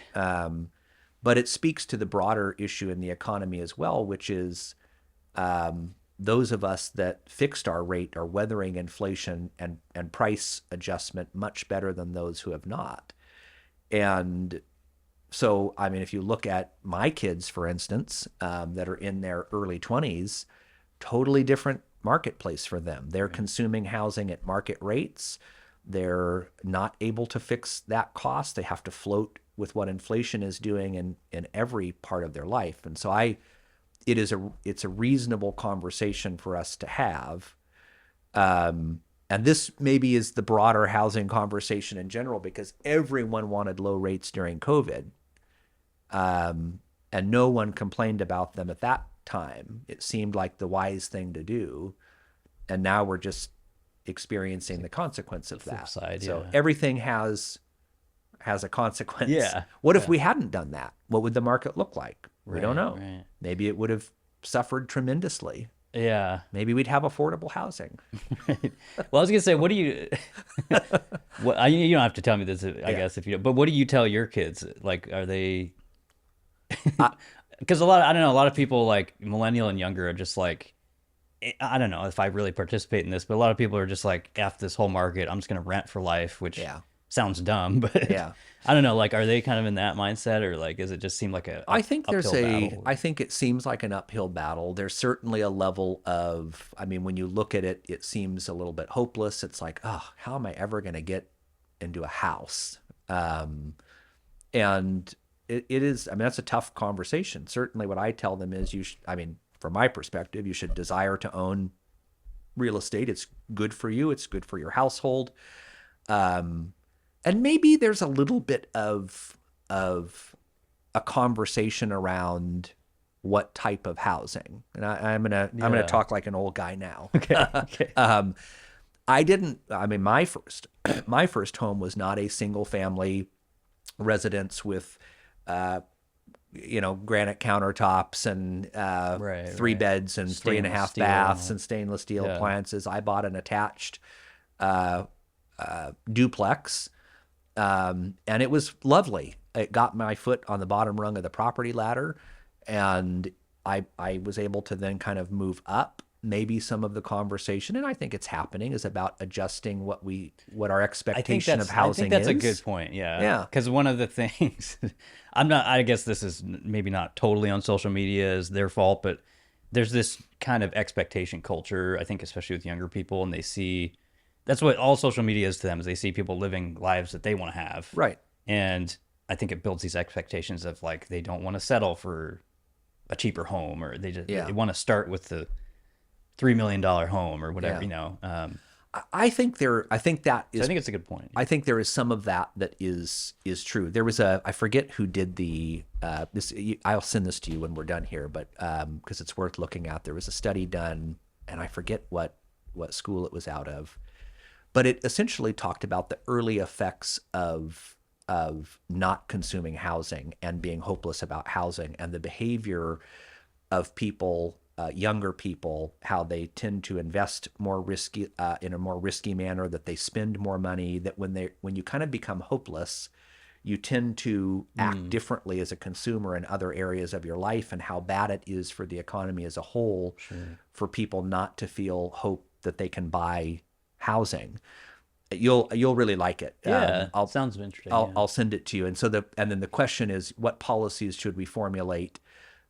But it speaks to the broader issue in the economy as well, which is those of us that fixed our rate are weathering inflation and price adjustment much better than those who have not. And so, I mean, if you look at my kids, for instance, that are in their early 20s, totally different marketplace for them. They're consuming housing at market rates. They're not able to fix that cost. They have to float with what inflation is doing in every part of their life. And so it's a reasonable conversation for us to have. And this maybe is the broader housing conversation in general, because everyone wanted low rates during COVID. And no one complained about them at that time. It seemed like the wise thing to do. And now we're just experiencing the consequence of that. Side, so everything has a consequence. Yeah. What if we hadn't done that? What would the market look like? We don't know. Right. Maybe it would have suffered tremendously. Yeah. Maybe we'd have affordable housing. Well, I was gonna say, what do you? You don't have to tell me this, I guess, if you don't. But what do you tell your kids? Like, are they? Because a lot of people like millennial and younger are just like, I don't know if I really participate in this, but a lot of people are just like, F this whole market, I'm just gonna rent for life, which sounds dumb, but I don't know. Like, are they kind of in that mindset, or like, does it just seem like I think battle? I think it seems like an uphill battle. There's certainly a level of, I mean, when you look at it, it seems a little bit hopeless. It's like, oh, how am I ever going to get into a house? And it is, I mean, that's a tough conversation. Certainly what I tell them is from my perspective, you should desire to own real estate. It's good for you. It's good for your household. And maybe there's a little bit of a conversation around what type of housing. And I'm gonna talk like an old guy now. Okay. My first home was not a single family residence with granite countertops and three beds and Stainless 3.5 steel baths and stainless steel appliances. I bought an attached duplex, and it was lovely. It got my foot on the bottom rung of the property ladder, and I was able to then kind of move up. Maybe some of the conversation, and I think it's happening, is about adjusting what our expectation of housing is. I think that's a good point. Yeah. Yeah. Because one of the things, I guess this is maybe not totally on social media is their fault, but there's this kind of expectation culture, I think, especially with younger people, and they see, that's what all social media is to them, is they see people living lives that they want to have. Right. And I think it builds these expectations of like, they don't want to settle for a cheaper home, or they want to start with the $3 million home or whatever, I think that is. So I think it's a good point. I think there is some of that is true. There was I forget who did this. I'll send this to you when we're done here, but because it's worth looking at. There was a study done, and I forget what school it was out of, but it essentially talked about the early effects of not consuming housing and being hopeless about housing, and the behavior of people. Younger people, how they tend to invest more risky in a more risky manner, that they spend more money, that when you kind of become hopeless, you tend to act differently as a consumer in other areas of your life, and how bad it is for the economy as a whole for people not to feel hope that they can buy housing. You'll really like it. Yeah, sounds interesting. I'll send it to you. And then the question is, what policies should we formulate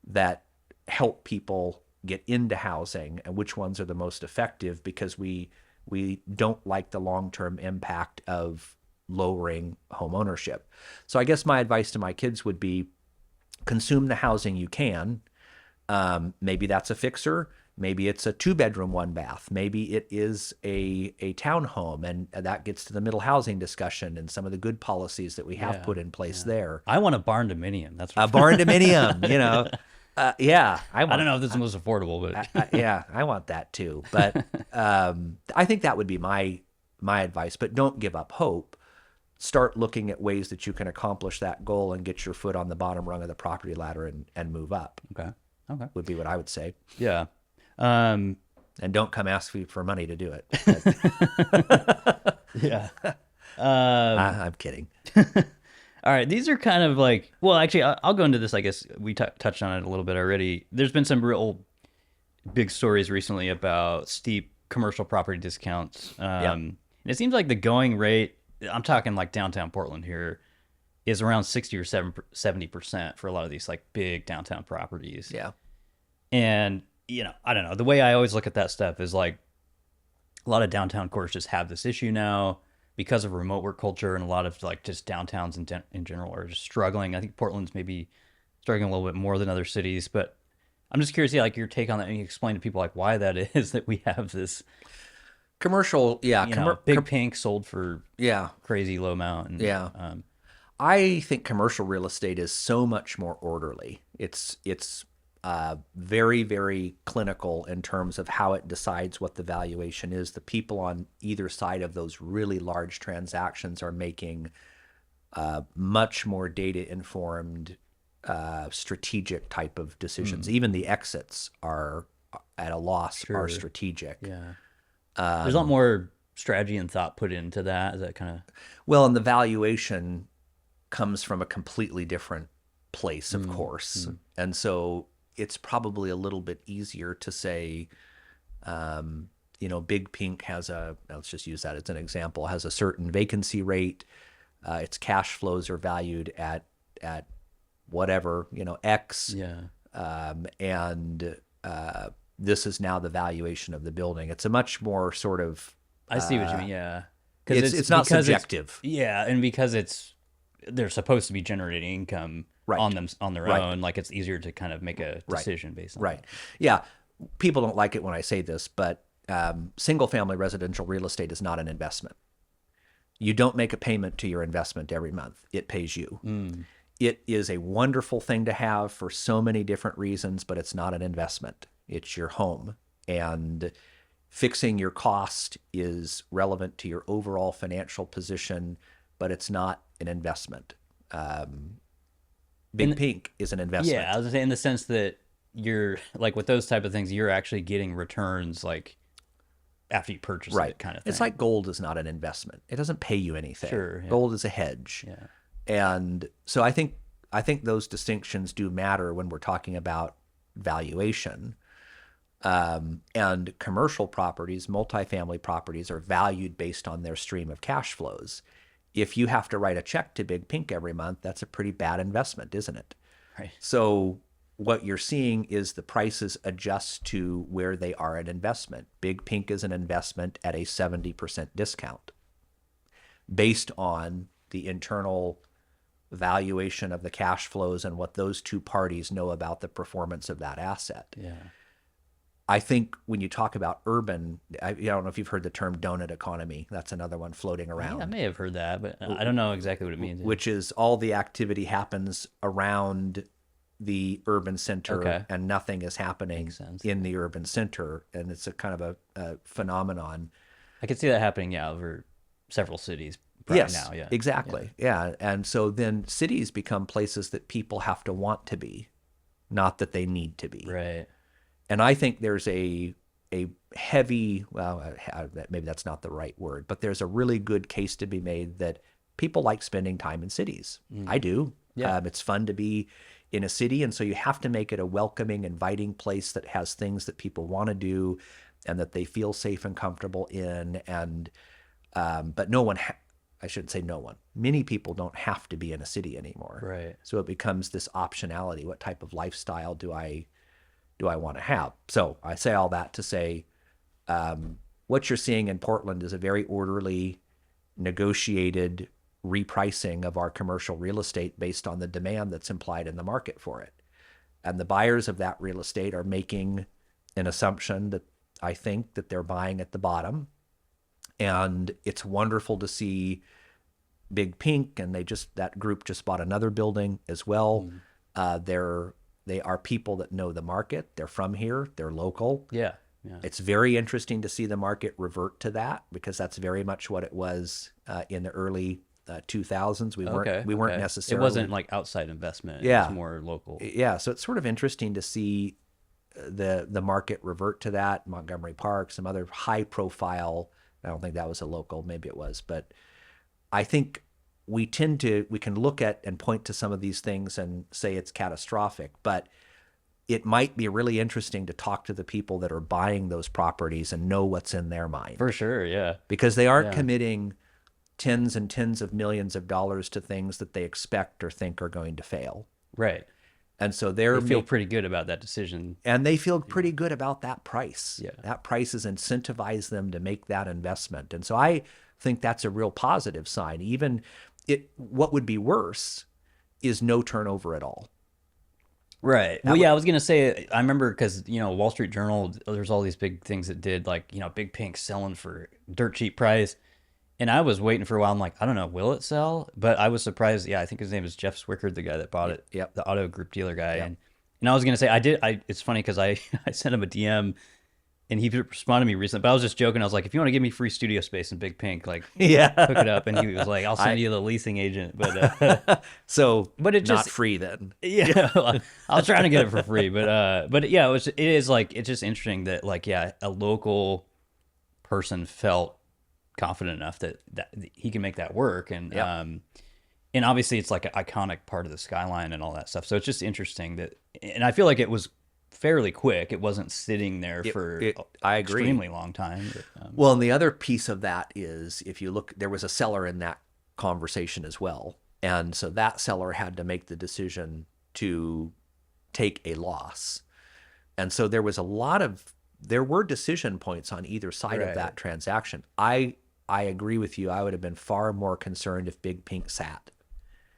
that help people get into housing, and which ones are the most effective? Because we We don't like the long-term impact of lowering home ownership. So I guess my advice to my kids would be consume the housing you can. Maybe that's a fixer. Maybe it's a 2-bedroom, 1-bath. Maybe it is a townhome, and that gets to the middle housing discussion and some of the good policies that we have put in place there. I want a barn dominium. That's A barn dominium, you know. Yeah, I don't know if this is the most affordable, but yeah, I want that too. But I think that would be my advice. But don't give up hope. Start looking at ways that you can accomplish that goal and get your foot on the bottom rung of the property ladder and move up. Okay. Would be what I would say. Yeah. And don't come ask me for money to do it. Yeah. I'm kidding. All right. These are kind of like, well, actually, I'll go into this. I guess we touched on it a little bit already. There's been some real big stories recently about steep commercial property discounts. And it seems like the going rate, I'm talking like downtown Portland here, is around 60 or 70% for a lot of these like big downtown properties. Yeah. And, you know, I don't know. The way I always look at that stuff is like a lot of downtown cores just have this issue now because of remote work culture, and a lot of like just downtowns in general are just struggling. I think Portland's maybe struggling a little bit more than other cities, but I'm just curious, like your take on that, and you explain to people like why that is that we have this commercial, big pink sold for crazy low amount. And, I think commercial real estate is so much more orderly. It's very, very clinical in terms of how it decides what the valuation is. The people on either side of those really large transactions are making much more data-informed, strategic type of decisions. Even the exits are at a loss, are strategic. Yeah. There's a lot more strategy and thought put into that. Is that kind of... Well, and the valuation comes from a completely different place, of course. And so it's probably a little bit easier to say, Big Pink has let's just use that as an example, has a certain vacancy rate. Its cash flows are valued at whatever, X. Yeah. And this is now the valuation of the building. It's a much more sort of... I see what you mean, yeah. It's not subjective. And because they're supposed to be generating income on their own, like it's easier to kind of make a decision based on that. Yeah. People don't like it when I say this, but single family residential real estate is not an investment. You don't make a payment to your investment every month. It pays you. It is a wonderful thing to have for so many different reasons, but it's not an investment. It's your home. And fixing your cost is relevant to your overall financial position, but it's not an investment. Big Pink is an investment. Yeah, I was gonna say, in the sense that you're like with those type of things, you're actually getting returns like after you purchase it, kind of thing. It's like gold is not an investment. It doesn't pay you anything. Sure, yeah. Gold is a hedge. Yeah. And so I think those distinctions do matter when we're talking about valuation. And commercial properties, multifamily properties, are valued based on their stream of cash flows. If you have to write a check to Big Pink every month, that's a pretty bad investment, isn't it? Right. So what you're seeing is the prices adjust to where they are an investment. Big Pink is an investment at a 70% discount based on the internal valuation of the cash flows and what those two parties know about the performance of that asset. Yeah. I think when you talk about urban, I don't know if you've heard the term donut economy. That's another one floating around. Yeah, I may have heard that, but I don't know exactly what it means. Which is all the activity happens around the urban center and nothing is happening in the urban center. And it's a kind of a phenomenon. I could see that happening, over several cities right now. Yeah, exactly. Yeah. And so then cities become places that people have to want to be, not that they need to be. Right. And I think there's a heavy, maybe that's not the right word, but there's a really good case to be made that people like spending time in cities. I do. Yeah. It's fun to be in a city. And so you have to make it a welcoming, inviting place that has things that people want to do and that they feel safe and comfortable in. And, but no one, I shouldn't say no one, many people don't have to be in a city anymore. Right. So it becomes this optionality. What type of lifestyle do I want to have? So I say all that to say, what you're seeing in Portland is a very orderly, negotiated repricing of our commercial real estate based on the demand that's implied in the market for it. And the buyers of that real estate are making an assumption that I think that they're buying at the bottom. And it's wonderful to see Big Pink, and that group just bought another building as well. They are people that know the market. They're from here. They're local. Yeah. It's very interesting to see the market revert to that, because that's very much what it was in the early 2000s. We weren't necessarily. It wasn't like outside investment. Yeah. It was more local. Yeah. So it's sort of interesting to see the market revert to that. Montgomery Park, some other high profile. I don't think that was a local. Maybe it was, but I think we can look at and point to some of these things and say it's catastrophic, but it might be really interesting to talk to the people that are buying those properties and know what's in their mind. For sure, yeah. Because they aren't committing tens and tens of millions of dollars to things that they expect or think are going to fail. Right. And so they feel pretty good about that decision. And they feel pretty good about that price. Yeah. That price has incentivized them to make that investment. And so I think that's a real positive sign. Even what would be worse is no turnover at all. Right. Well, yeah, I was going to say, I remember because, Wall Street Journal, there's all these big things that did, like, Big Pink selling for dirt cheap price. And I was waiting for a while. I'm like, I don't know, will it sell? But I was surprised. Yeah, I think his name is Jeff Swickard, the guy that bought it. Yep. The auto group dealer guy. Yep. And I was going to say, it's funny because I sent him a DM and he responded to me recently, but I was just joking. I was like, if you want to give me free studio space in Big Pink, like, hook it up. And he was like, I'll send you the leasing agent. But but it's not free then. Yeah, well, I was trying to get it for free, but yeah, it's just interesting that, like, yeah, a local person felt confident enough that he can make that work, and obviously it's like an iconic part of the skyline and all that stuff. So it's just interesting that, and I feel like it was fairly quick. It wasn't sitting there for I agree. Extremely long time. But, well, and the other piece of that is, if you look, there was a seller in that conversation as well. And so that seller had to make the decision to take a loss. And so there were decision points on either side of that transaction. I agree with you. I would have been far more concerned if Big Pink sat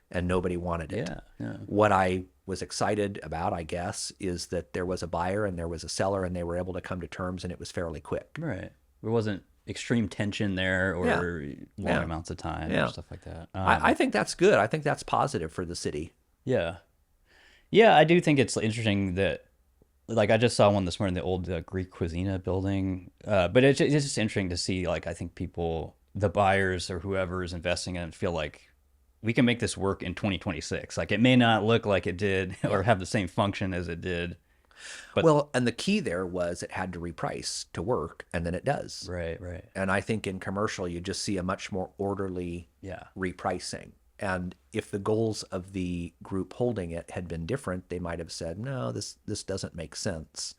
and nobody wanted it. Yeah. What I was excited about, I guess, is that there was a buyer and there was a seller, and they were able to come to terms, and it was fairly quick. Right. There wasn't extreme tension there or long amounts of time or stuff like that. I think that's good. I think that's positive for the city. Yeah. Yeah, I do think it's interesting that, like, I just saw one this morning, the old Greek Cuisina building. But it's just interesting to see, like, I think people, the buyers or whoever is investing in it, feel like we can make this work in 2026. Like, it may not look like it did or have the same function as it did. But, well, and the key there was it had to reprice to work, and then it does. Right. And I think in commercial, you just see a much more orderly repricing. And if the goals of the group holding it had been different, they might have said, no, this doesn't make sense.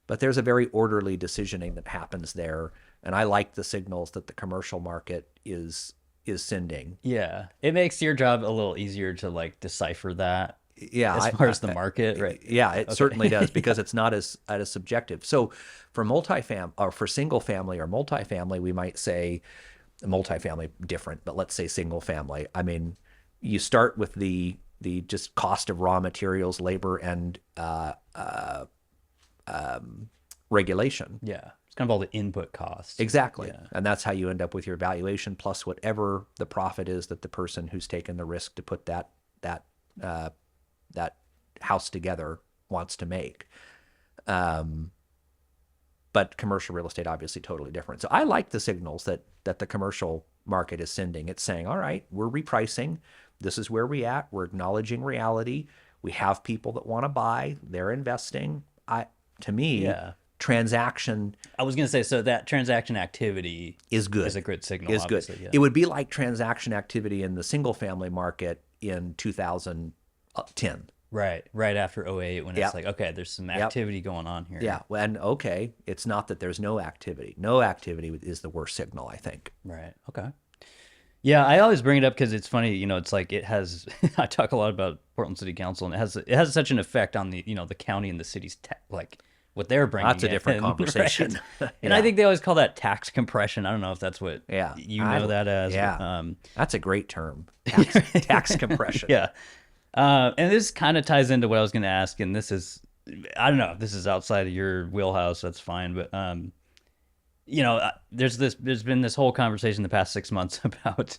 But there's a very orderly decisioning that happens there. And I like the signals that the commercial market is sending. Yeah. It makes your job a little easier to, like, decipher that. Yeah, as far as the market, right? Yeah, it certainly does, because it's not as subjective. So for multifamily, or for single family or multifamily, we might say multifamily different, but let's say single family. I mean, you start with the just cost of raw materials, labor, and regulation. Yeah, it's kind of all the input costs. Exactly, and that's how you end up with your valuation plus whatever the profit is that the person who's taken the risk to put that house together wants to make. But commercial real estate, obviously totally different. So I like the signals that the commercial market is sending. It's saying, all right, we're repricing. This is where we're at. We're acknowledging reality. We have people that want to buy. They're investing. To me, transaction. I was going to say, so that transaction activity is good. Is a good signal. Is good. Yeah. It would be like transaction activity in the single family market in 2010. Right after 2008, when it's like, okay, there's some activity going on here. Yeah, and okay, it's not that there's no activity. No activity is the worst signal, I think. Right, okay. Yeah, I always bring it up because it's funny, it's like it has, I talk a lot about Portland City Council, and it has such an effect on the, the county and the city's what they're bringing. That's a different in, conversation. Right? And I think they always call that tax compression. I don't know if that's what Yeah. you know that as. Yeah. But, that's a great term. Tax compression. yeah. And this kind of ties into what I was going to ask, and this is, I don't know if this is outside of your wheelhouse, that's fine, but there's been this whole conversation the past 6 months about,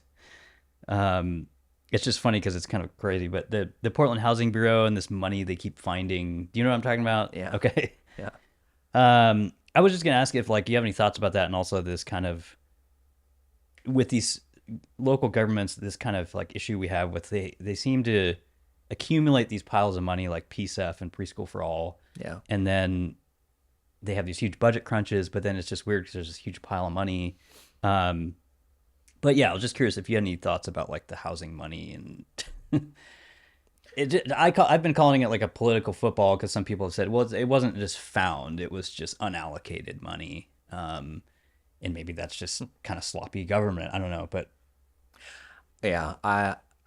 it's just funny because it's kind of crazy, but the Portland Housing Bureau and this money they keep finding. Do you know what I'm talking about? Yeah. Okay. Yeah. I was just going to ask if you have any thoughts about that, and also this kind of, with these local governments, this kind of issue we have with they seem to accumulate these piles of money like PSEF and Preschool for All. Yeah. And then they have these huge budget crunches, but then it's just weird because there's this huge pile of money. But yeah, I was just curious if you had any thoughts about the housing money and I've been calling it a political football because some people have said, well, it wasn't just found, it was just unallocated money. And maybe that's just kind of sloppy government. I don't know, but yeah,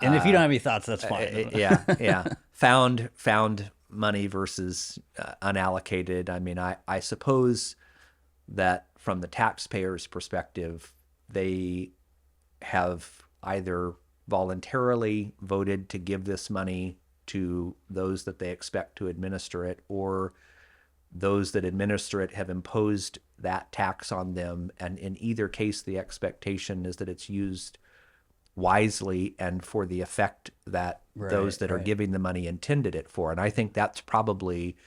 and if you don't have any thoughts, that's fine. Yeah. Found money versus unallocated. I mean, I suppose that from the taxpayer's perspective, they have either voluntarily voted to give this money to those that they expect to administer it, or those that administer it have imposed that tax on them. And in either case, the expectation is that it's used wisely and for the effect that those that are giving the money intended it for. And I think that's probably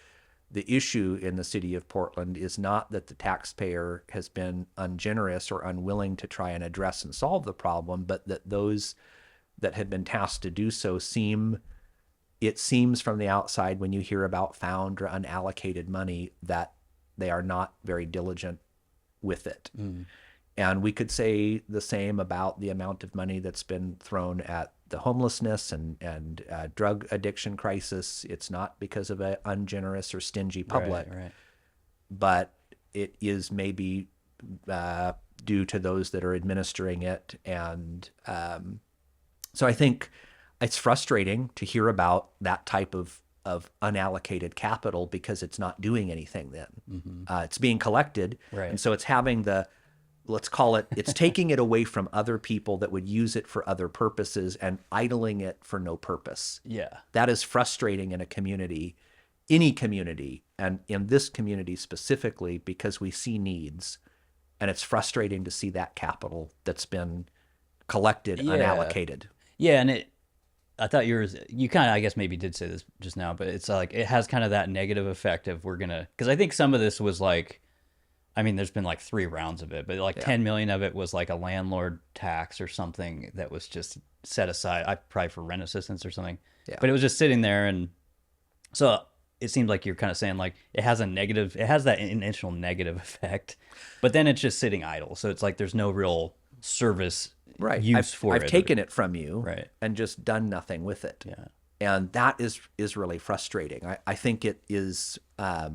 the issue in the city of Portland, is not that the taxpayer has been ungenerous or unwilling to try and address and solve the problem, but that those that had been tasked to do so it seems from the outside, when you hear about found or unallocated money, that they are not very diligent with it. And we could say the same about the amount of money that's been thrown at the homelessness and drug addiction crisis. It's not because of an ungenerous or stingy public, but it is maybe due to those that are administering it. And so I think it's frustrating to hear about that type of unallocated capital, because it's not doing anything then. It's being collected. And so it's having let's call it, it's taking it away from other people that would use it for other purposes and idling it for no purpose. Yeah. That is frustrating in a community, any community, and in this community specifically, because we see needs, and it's frustrating to see that capital that's been collected unallocated. Yeah, and I thought you kind of, I guess maybe did say this just now, but it's it has kind of that negative effect of because I think some of this was there's been 3 rounds of it, but 10 million of it was a landlord tax or something that was just set aside, probably for rent assistance or something. Yeah. But it was just sitting there, and so it seemed like you're kind of saying it has that initial negative effect, but then it's just sitting idle. So it's there's no real service use for it. I've taken it from you and just done nothing with it. Yeah. And that is really frustrating. I think it is. I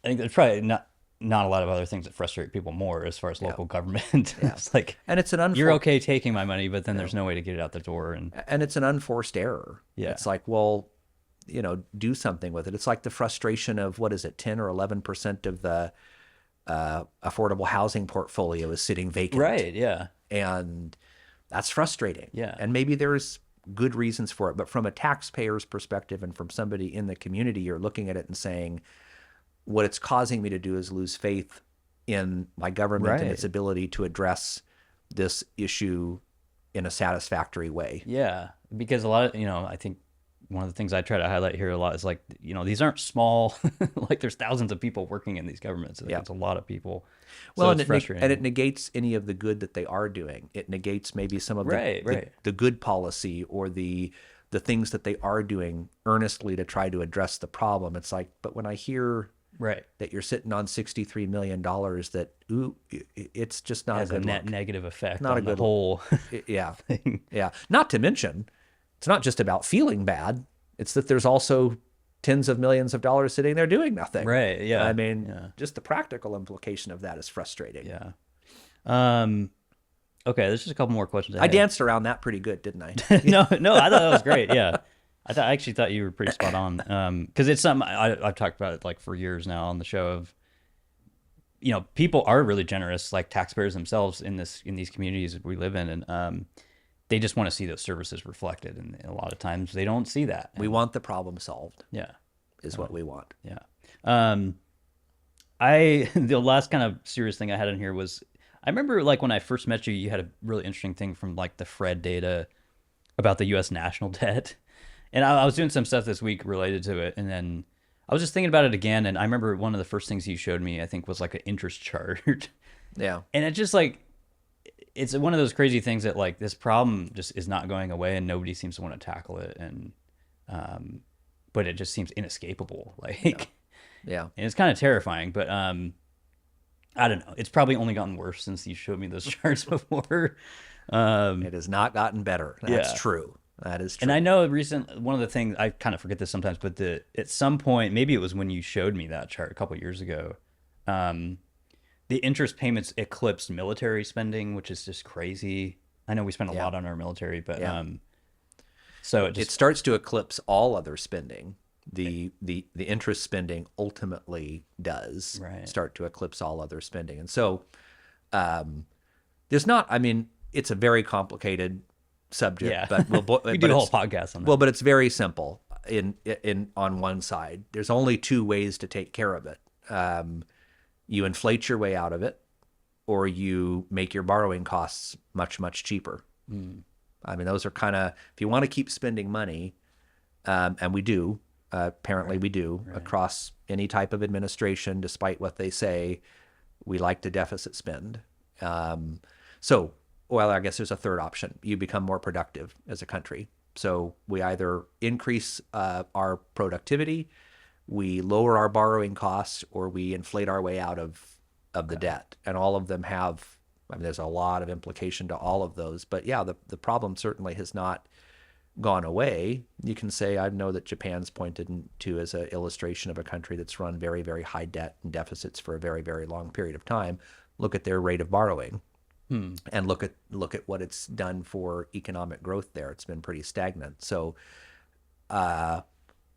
think there's probably not a lot of other things that frustrate people more as far as local government. It's and it's you're okay taking my money, but then there's no way to get it out the door. And it's an unforced error. Yeah. It's well, do something with it. It's the frustration of, 10 or 11% of the affordable housing portfolio is sitting vacant. Right. Yeah. And that's frustrating. Yeah. And maybe there's good reasons for it, but from a taxpayer's perspective and from somebody in the community, you're looking at it and saying, what it's causing me to do is lose faith in my government and its ability to address this issue in a satisfactory way. Yeah, because a lot of, I think one of the things I try to highlight here a lot is these aren't small, there's thousands of people working in these governments. It's a lot of people. Well, so and it's frustrating. And it negates any of the good that they are doing. It negates maybe some of the good policy or the things that they are doing earnestly to try to address the problem. It's but when I hear that you're sitting on $63 million, that it's just not has a good net negative effect not on a good the whole thing. Yeah. Not to mention, it's not just about feeling bad. It's that there's also tens of millions of dollars sitting there doing nothing. Right. Yeah. I mean, just the practical implication of that is frustrating. Yeah. Okay. There's just a couple more questions. I danced around that pretty good, didn't I? No, I thought that was great. Yeah. I actually thought you were pretty spot on. Because it's something I've talked about it like for years now on the show of, people are really generous, like taxpayers themselves in these communities we live in, and they just want to see those services reflected, and a lot of times they don't see that. We want the problem solved. Yeah, is what we want. Yeah. The last kind of serious thing I had in here was I remember like when I first met you, you had a really interesting thing from like the Fred data about the U.S. national debt, and I was doing some stuff this week related to it, and then I was just thinking about it again, and I remember one of the first things you showed me, I think, was like an interest chart. Yeah. And it just like, it's one of those crazy things that like this problem just is not going away and nobody seems to want to tackle it. And, but it just seems inescapable. Like, Yeah. and it's kind of terrifying, but, I don't know. It's probably only gotten worse since you showed me those charts before. It has not gotten better. That's Yeah. true. That is true. And I know one of the things, I kind of forget this sometimes, but at some point, maybe it was when you showed me that chart a couple years ago, the interest payments eclipsed military spending, which is just crazy. I know we spend a lot on our military, but so it starts to eclipse all other spending. The interest spending ultimately does start to eclipse all other spending. And so there's not, I mean, it's a very complicated subject, but we do a whole podcast on that. Well, but it's very simple on one side. There's only two ways to take care of it. You inflate your way out of it, or you make your borrowing costs much, much cheaper. I mean, those are kind of, if you want to keep spending money, and we do, apparently we do, across any type of administration, despite what they say, we like to deficit spend. Well, I guess there's a third option. You become more productive as a country. So we either increase our productivity, we lower our borrowing costs, or we inflate our way out of the debt. And all of them have, I mean, there's a lot of implication to all of those. But yeah, the problem certainly has not gone away. You can say, I know that Japan's pointed to as an illustration of a country that's run very, very high debt and deficits for a very, very long period of time. Look at their rate of borrowing. And look at what it's done for economic growth there. It's been pretty stagnant. So,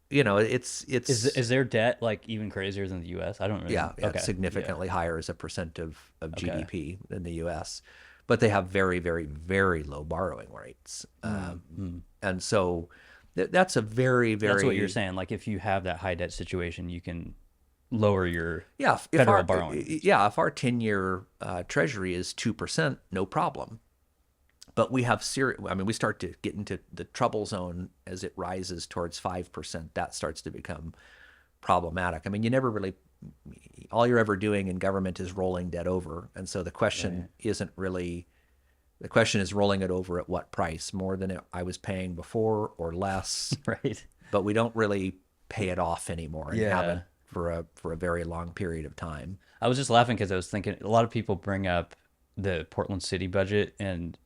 it's is their debt like even crazier than the U.S.? I don't really. Yeah, Okay. It's significantly higher as a percent of GDP than the U.S. But they have very, very, very low borrowing rates, and so that's a very, very. That's what you're saying. Like if you have that high debt situation, you can lower your if federal our borrowing. Yeah, if our 10-year treasury is 2%, no problem. But we have we start to get into the trouble zone as it rises towards 5%. That starts to become problematic. I mean, you never really, all you're ever doing in government is rolling debt over. And so the question isn't really, the question is rolling it over at what price? More than I was paying before or less? Right. But we don't really pay it off anymore and haven't for a very long period of time. I was just laughing because I was thinking a lot of people bring up the Portland City budget, and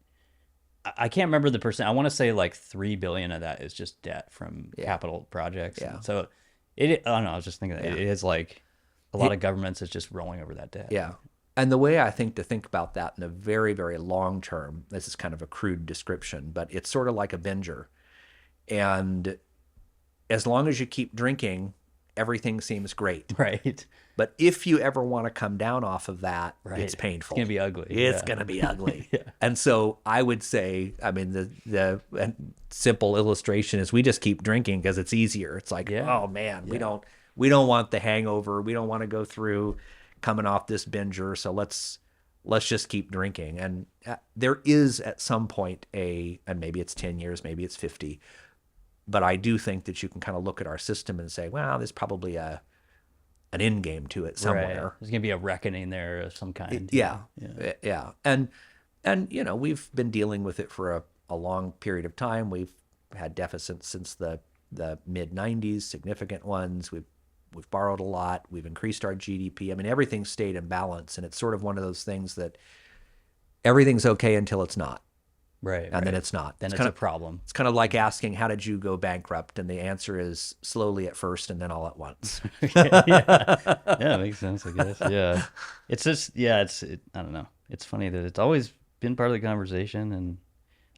I can't remember the percent. I want to say like $3 billion of that is just debt from capital projects. Yeah. And so I don't know. I was just thinking that it is like a lot of governments is just rolling over that debt. Yeah. And the way I think to think about that in a very, very long term, this is kind of a crude description, but it's sort of like a binger. And as long as you keep drinking, everything seems great. Right. But if you ever want to come down off of that, it's painful. It's going to be ugly. It's going to be ugly. And so I would say, I mean, the simple illustration is we just keep drinking because it's easier. It's like, oh man, we don't want the hangover. We don't want to go through coming off this binger. So let's just keep drinking. And there is at some point and maybe it's 10 years, maybe it's 50. But I do think that you can kind of look at our system and say, well, there's probably an end game to it somewhere. Right. There's going to be a reckoning there of some kind. Yeah. And we've been dealing with it for a long period of time. We've had deficits since the mid 90s, significant ones. We've borrowed a lot. We've increased our GDP. I mean, everything's stayed in balance. And it's sort of one of those things that everything's okay until it's not. Right. And then it's not. Then it's a problem. It's kind of like asking, how did you go bankrupt? And the answer is slowly at first and then all at once. Yeah, it makes sense, I guess. Yeah. It's just, I don't know. It's funny that it's always been part of the conversation. And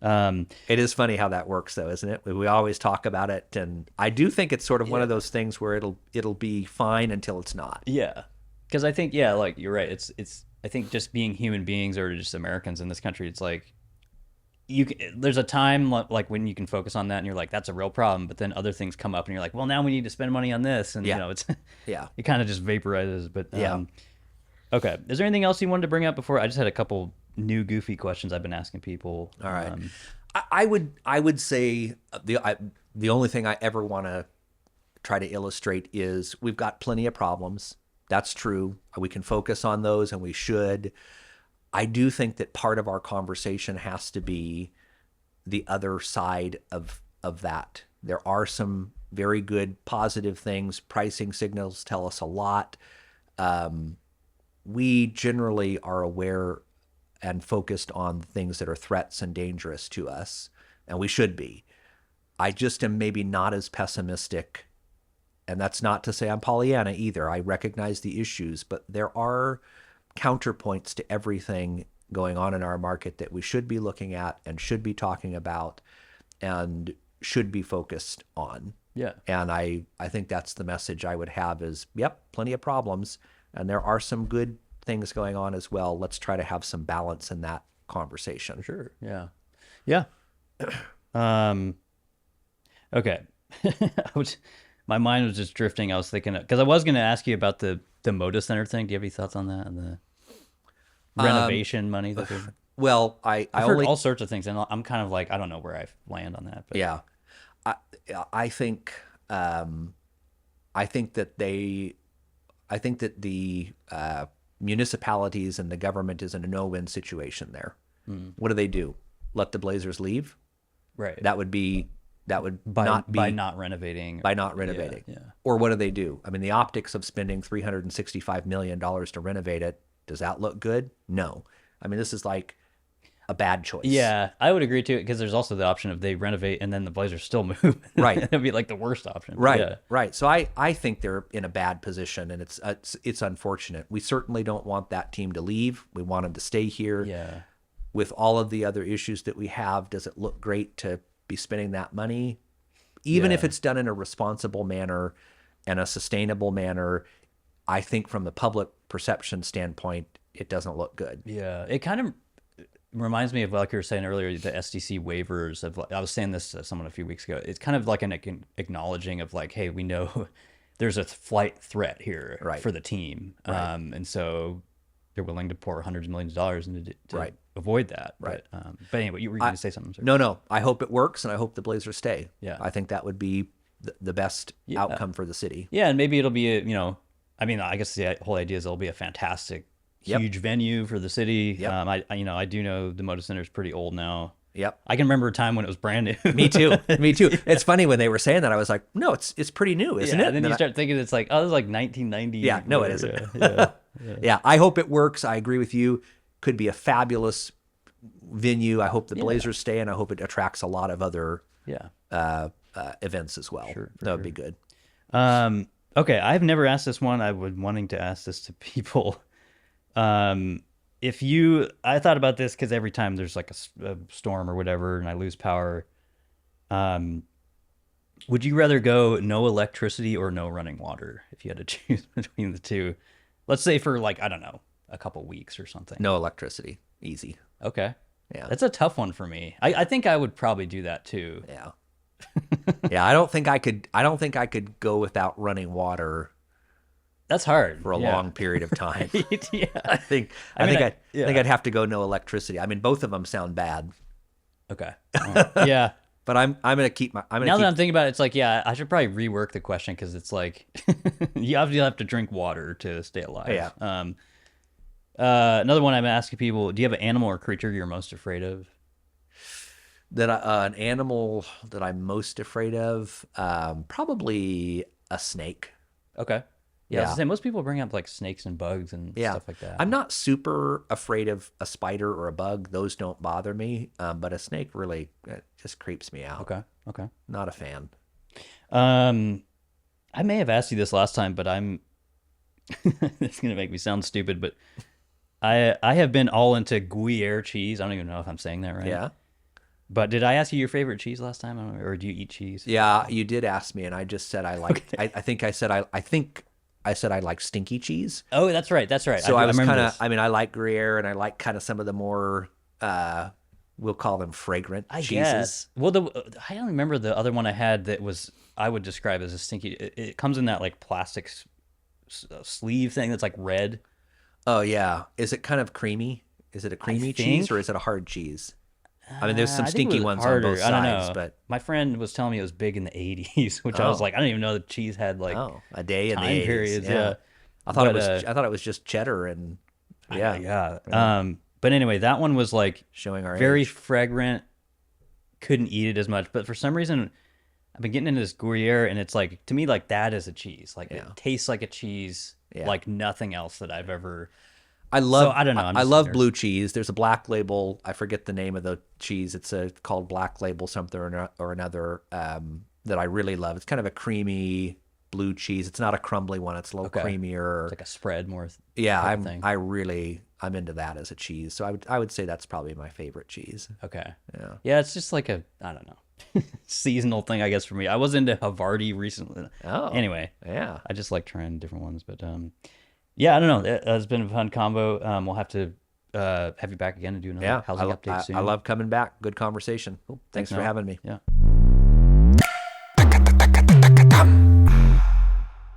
It is funny how that works, though, isn't it? We always talk about it, and I do think it's sort of one of those things where it'll be fine until it's not. Yeah, because I think like you're right. It's I think just being human beings or just Americans in this country, it's like there's a time like when you can focus on that and you're like, that's a real problem, but then other things come up and you're like, well, now we need to spend money on this, and it's it kind of just vaporizes. But okay, is there anything else you wanted to bring up before? I just had a couple new goofy questions I've been asking people. All right. I would say the only thing I ever want to try to illustrate is we've got plenty of problems. That's true. We can focus on those, and we should. I do think that part of our conversation has to be the other side of that. There are some very good positive things. Pricing signals tell us a lot. We generally are aware and focused on things that are threats and dangerous to us, and we should be. I just am maybe not as pessimistic, and that's not to say I'm Pollyanna either. I recognize the issues, but there are counterpoints to everything going on in our market that we should be looking at and should be talking about and should be focused on. Yeah. And I think that's the message I would have is, yep, plenty of problems, and there are some good things going on as well. Let's try to have some balance in that conversation. Sure. Yeah. Yeah. Okay. My mind was just drifting. I was thinking, because I was going to ask you about the Moda Center thing. Do you have any thoughts on that and the renovation money that well, I've heard all sorts of things, and I'm kind of like, I don't know where I land on that. But. Yeah. I think that the municipalities and the government is in a no-win situation there. What do? Let the Blazers leave? Right. That would by not renovating. Yeah. Or what do? I mean, the optics of spending $365 million to renovate it, does that look good? No. I mean, this is like a bad choice. Yeah, I would agree to it, because there's also the option of they renovate and then the Blazers still move. Right. That'd be like the worst option. Right. Yeah. Right. So I think they're in a bad position, and it's unfortunate. We certainly don't want that team to leave. We want them to stay here. Yeah. With all of the other issues that we have, does it look great to be spending that money? Even if it's done in a responsible manner and a sustainable manner, I think from the public perception standpoint, it doesn't look good. Yeah. It kind of reminds me of, like you were saying earlier, the SDC waivers of, I was saying this to someone a few weeks ago. It's kind of like an acknowledging of like, hey, we know there's a flight threat here for the team. Right. And so they're willing to pour hundreds of millions of dollars into to avoid that. Right. But anyway, you were going to say something. Sorry. No. I hope it works, and I hope the Blazers stay. Yeah. I think that would be the best outcome for the city. Yeah, and maybe it'll be I mean, I guess the whole idea is it'll be a fantastic, huge venue for the city. Yep. I do know the Moda Center is pretty old now. Yep. I can remember a time when it was brand new. Me too. It's funny when they were saying that, I was like, no, it's pretty new, isn't it? And then you start thinking it's like, oh, this is like 1990. Yeah, no, it isn't. Yeah. Yeah, I hope it works. I agree with you. Could be a fabulous venue. I hope the Blazers stay, and I hope it attracts a lot of other events as well. Sure, that would be good. Okay, I've never asked this one. I've been wanting to ask this to people. I thought about this because every time there's like a storm or whatever and I lose power, would you rather go no electricity or no running water if you had to choose between the two? Let's say for like, I don't know, a couple weeks or something. No electricity. Easy. Okay. Yeah. That's a tough one for me. I think I would probably do that too. Yeah. Yeah, I don't think I could go without running water. That's hard for a long period of time. Yeah. I think I'd have to go no electricity. I mean, both of them sound bad. Okay. Right. Yeah. But I'm gonna keep my. Now that I'm thinking about it, it's like, yeah, I should probably rework the question, because it's like you obviously have to drink water to stay alive. Yeah. Another one I'm asking people: do you have an animal or creature you're most afraid of? An animal that I'm most afraid of, probably a snake. Okay. Yeah. I was gonna say, most people bring up like snakes and bugs and stuff like that. I'm not super afraid of a spider or a bug; those don't bother me. But a snake really just creeps me out. Okay. Not a fan. I may have asked you this last time, but I'm. It's gonna make me sound stupid, but I have been all into Gruyere cheese. I don't even know if I'm saying that right. Yeah. But did I ask you your favorite cheese last time, or do you eat cheese? Yeah, you did ask me, and I just said I liked. I think I said I like stinky cheese. Oh, that's right. That's right. So I was remember kind of. this. I mean, I like Gruyere, and I like kind of some of the more. We'll call them fragrant I cheeses. guess. Well, I don't remember the other one I had that was I would describe as a stinky. It comes in that like plastic sleeve thing that's like red. Oh yeah, is it kind of creamy? Is it a creamy cheese think- or is it a hard cheese? I mean, there's some I think it stinky was ones harder. on both I don't sides, know. but My friend was telling me it was big in the 80s, which I was Oh. like, I don't even know that cheese had like a day in the time 80s. periods. Yeah. Yeah. I thought it But, was. I thought it was just cheddar and yeah, yeah. But anyway, that one was like showing our very age. fragrant. Couldn't eat it as much, but for some reason, I've been getting into this Gruyere, and it's like to me, like that is a cheese. Like it tastes like a cheese, Yeah. like nothing else that I've ever. I love. I don't know, I'm I just love there. blue cheese. There's a Black Label. I forget the name of the cheese. It's called Black Label something or another that I really love. It's kind of a creamy blue cheese. It's not a crumbly one. It's a little creamier. It's like a spread more. Yeah, type of thing. I'm into that as a cheese. So I would say that's probably my favorite cheese. Okay. Yeah. Yeah, it's just like a I don't know seasonal thing, I guess for me. I was into Havarti recently. Oh. Anyway, Yeah. I just like trying different ones, but yeah, I don't know. It's been a fun combo. We'll have to have you back again to do another Yeah. housing update soon. I love coming back. Good conversation. Thanks for Noah. having me. Yeah.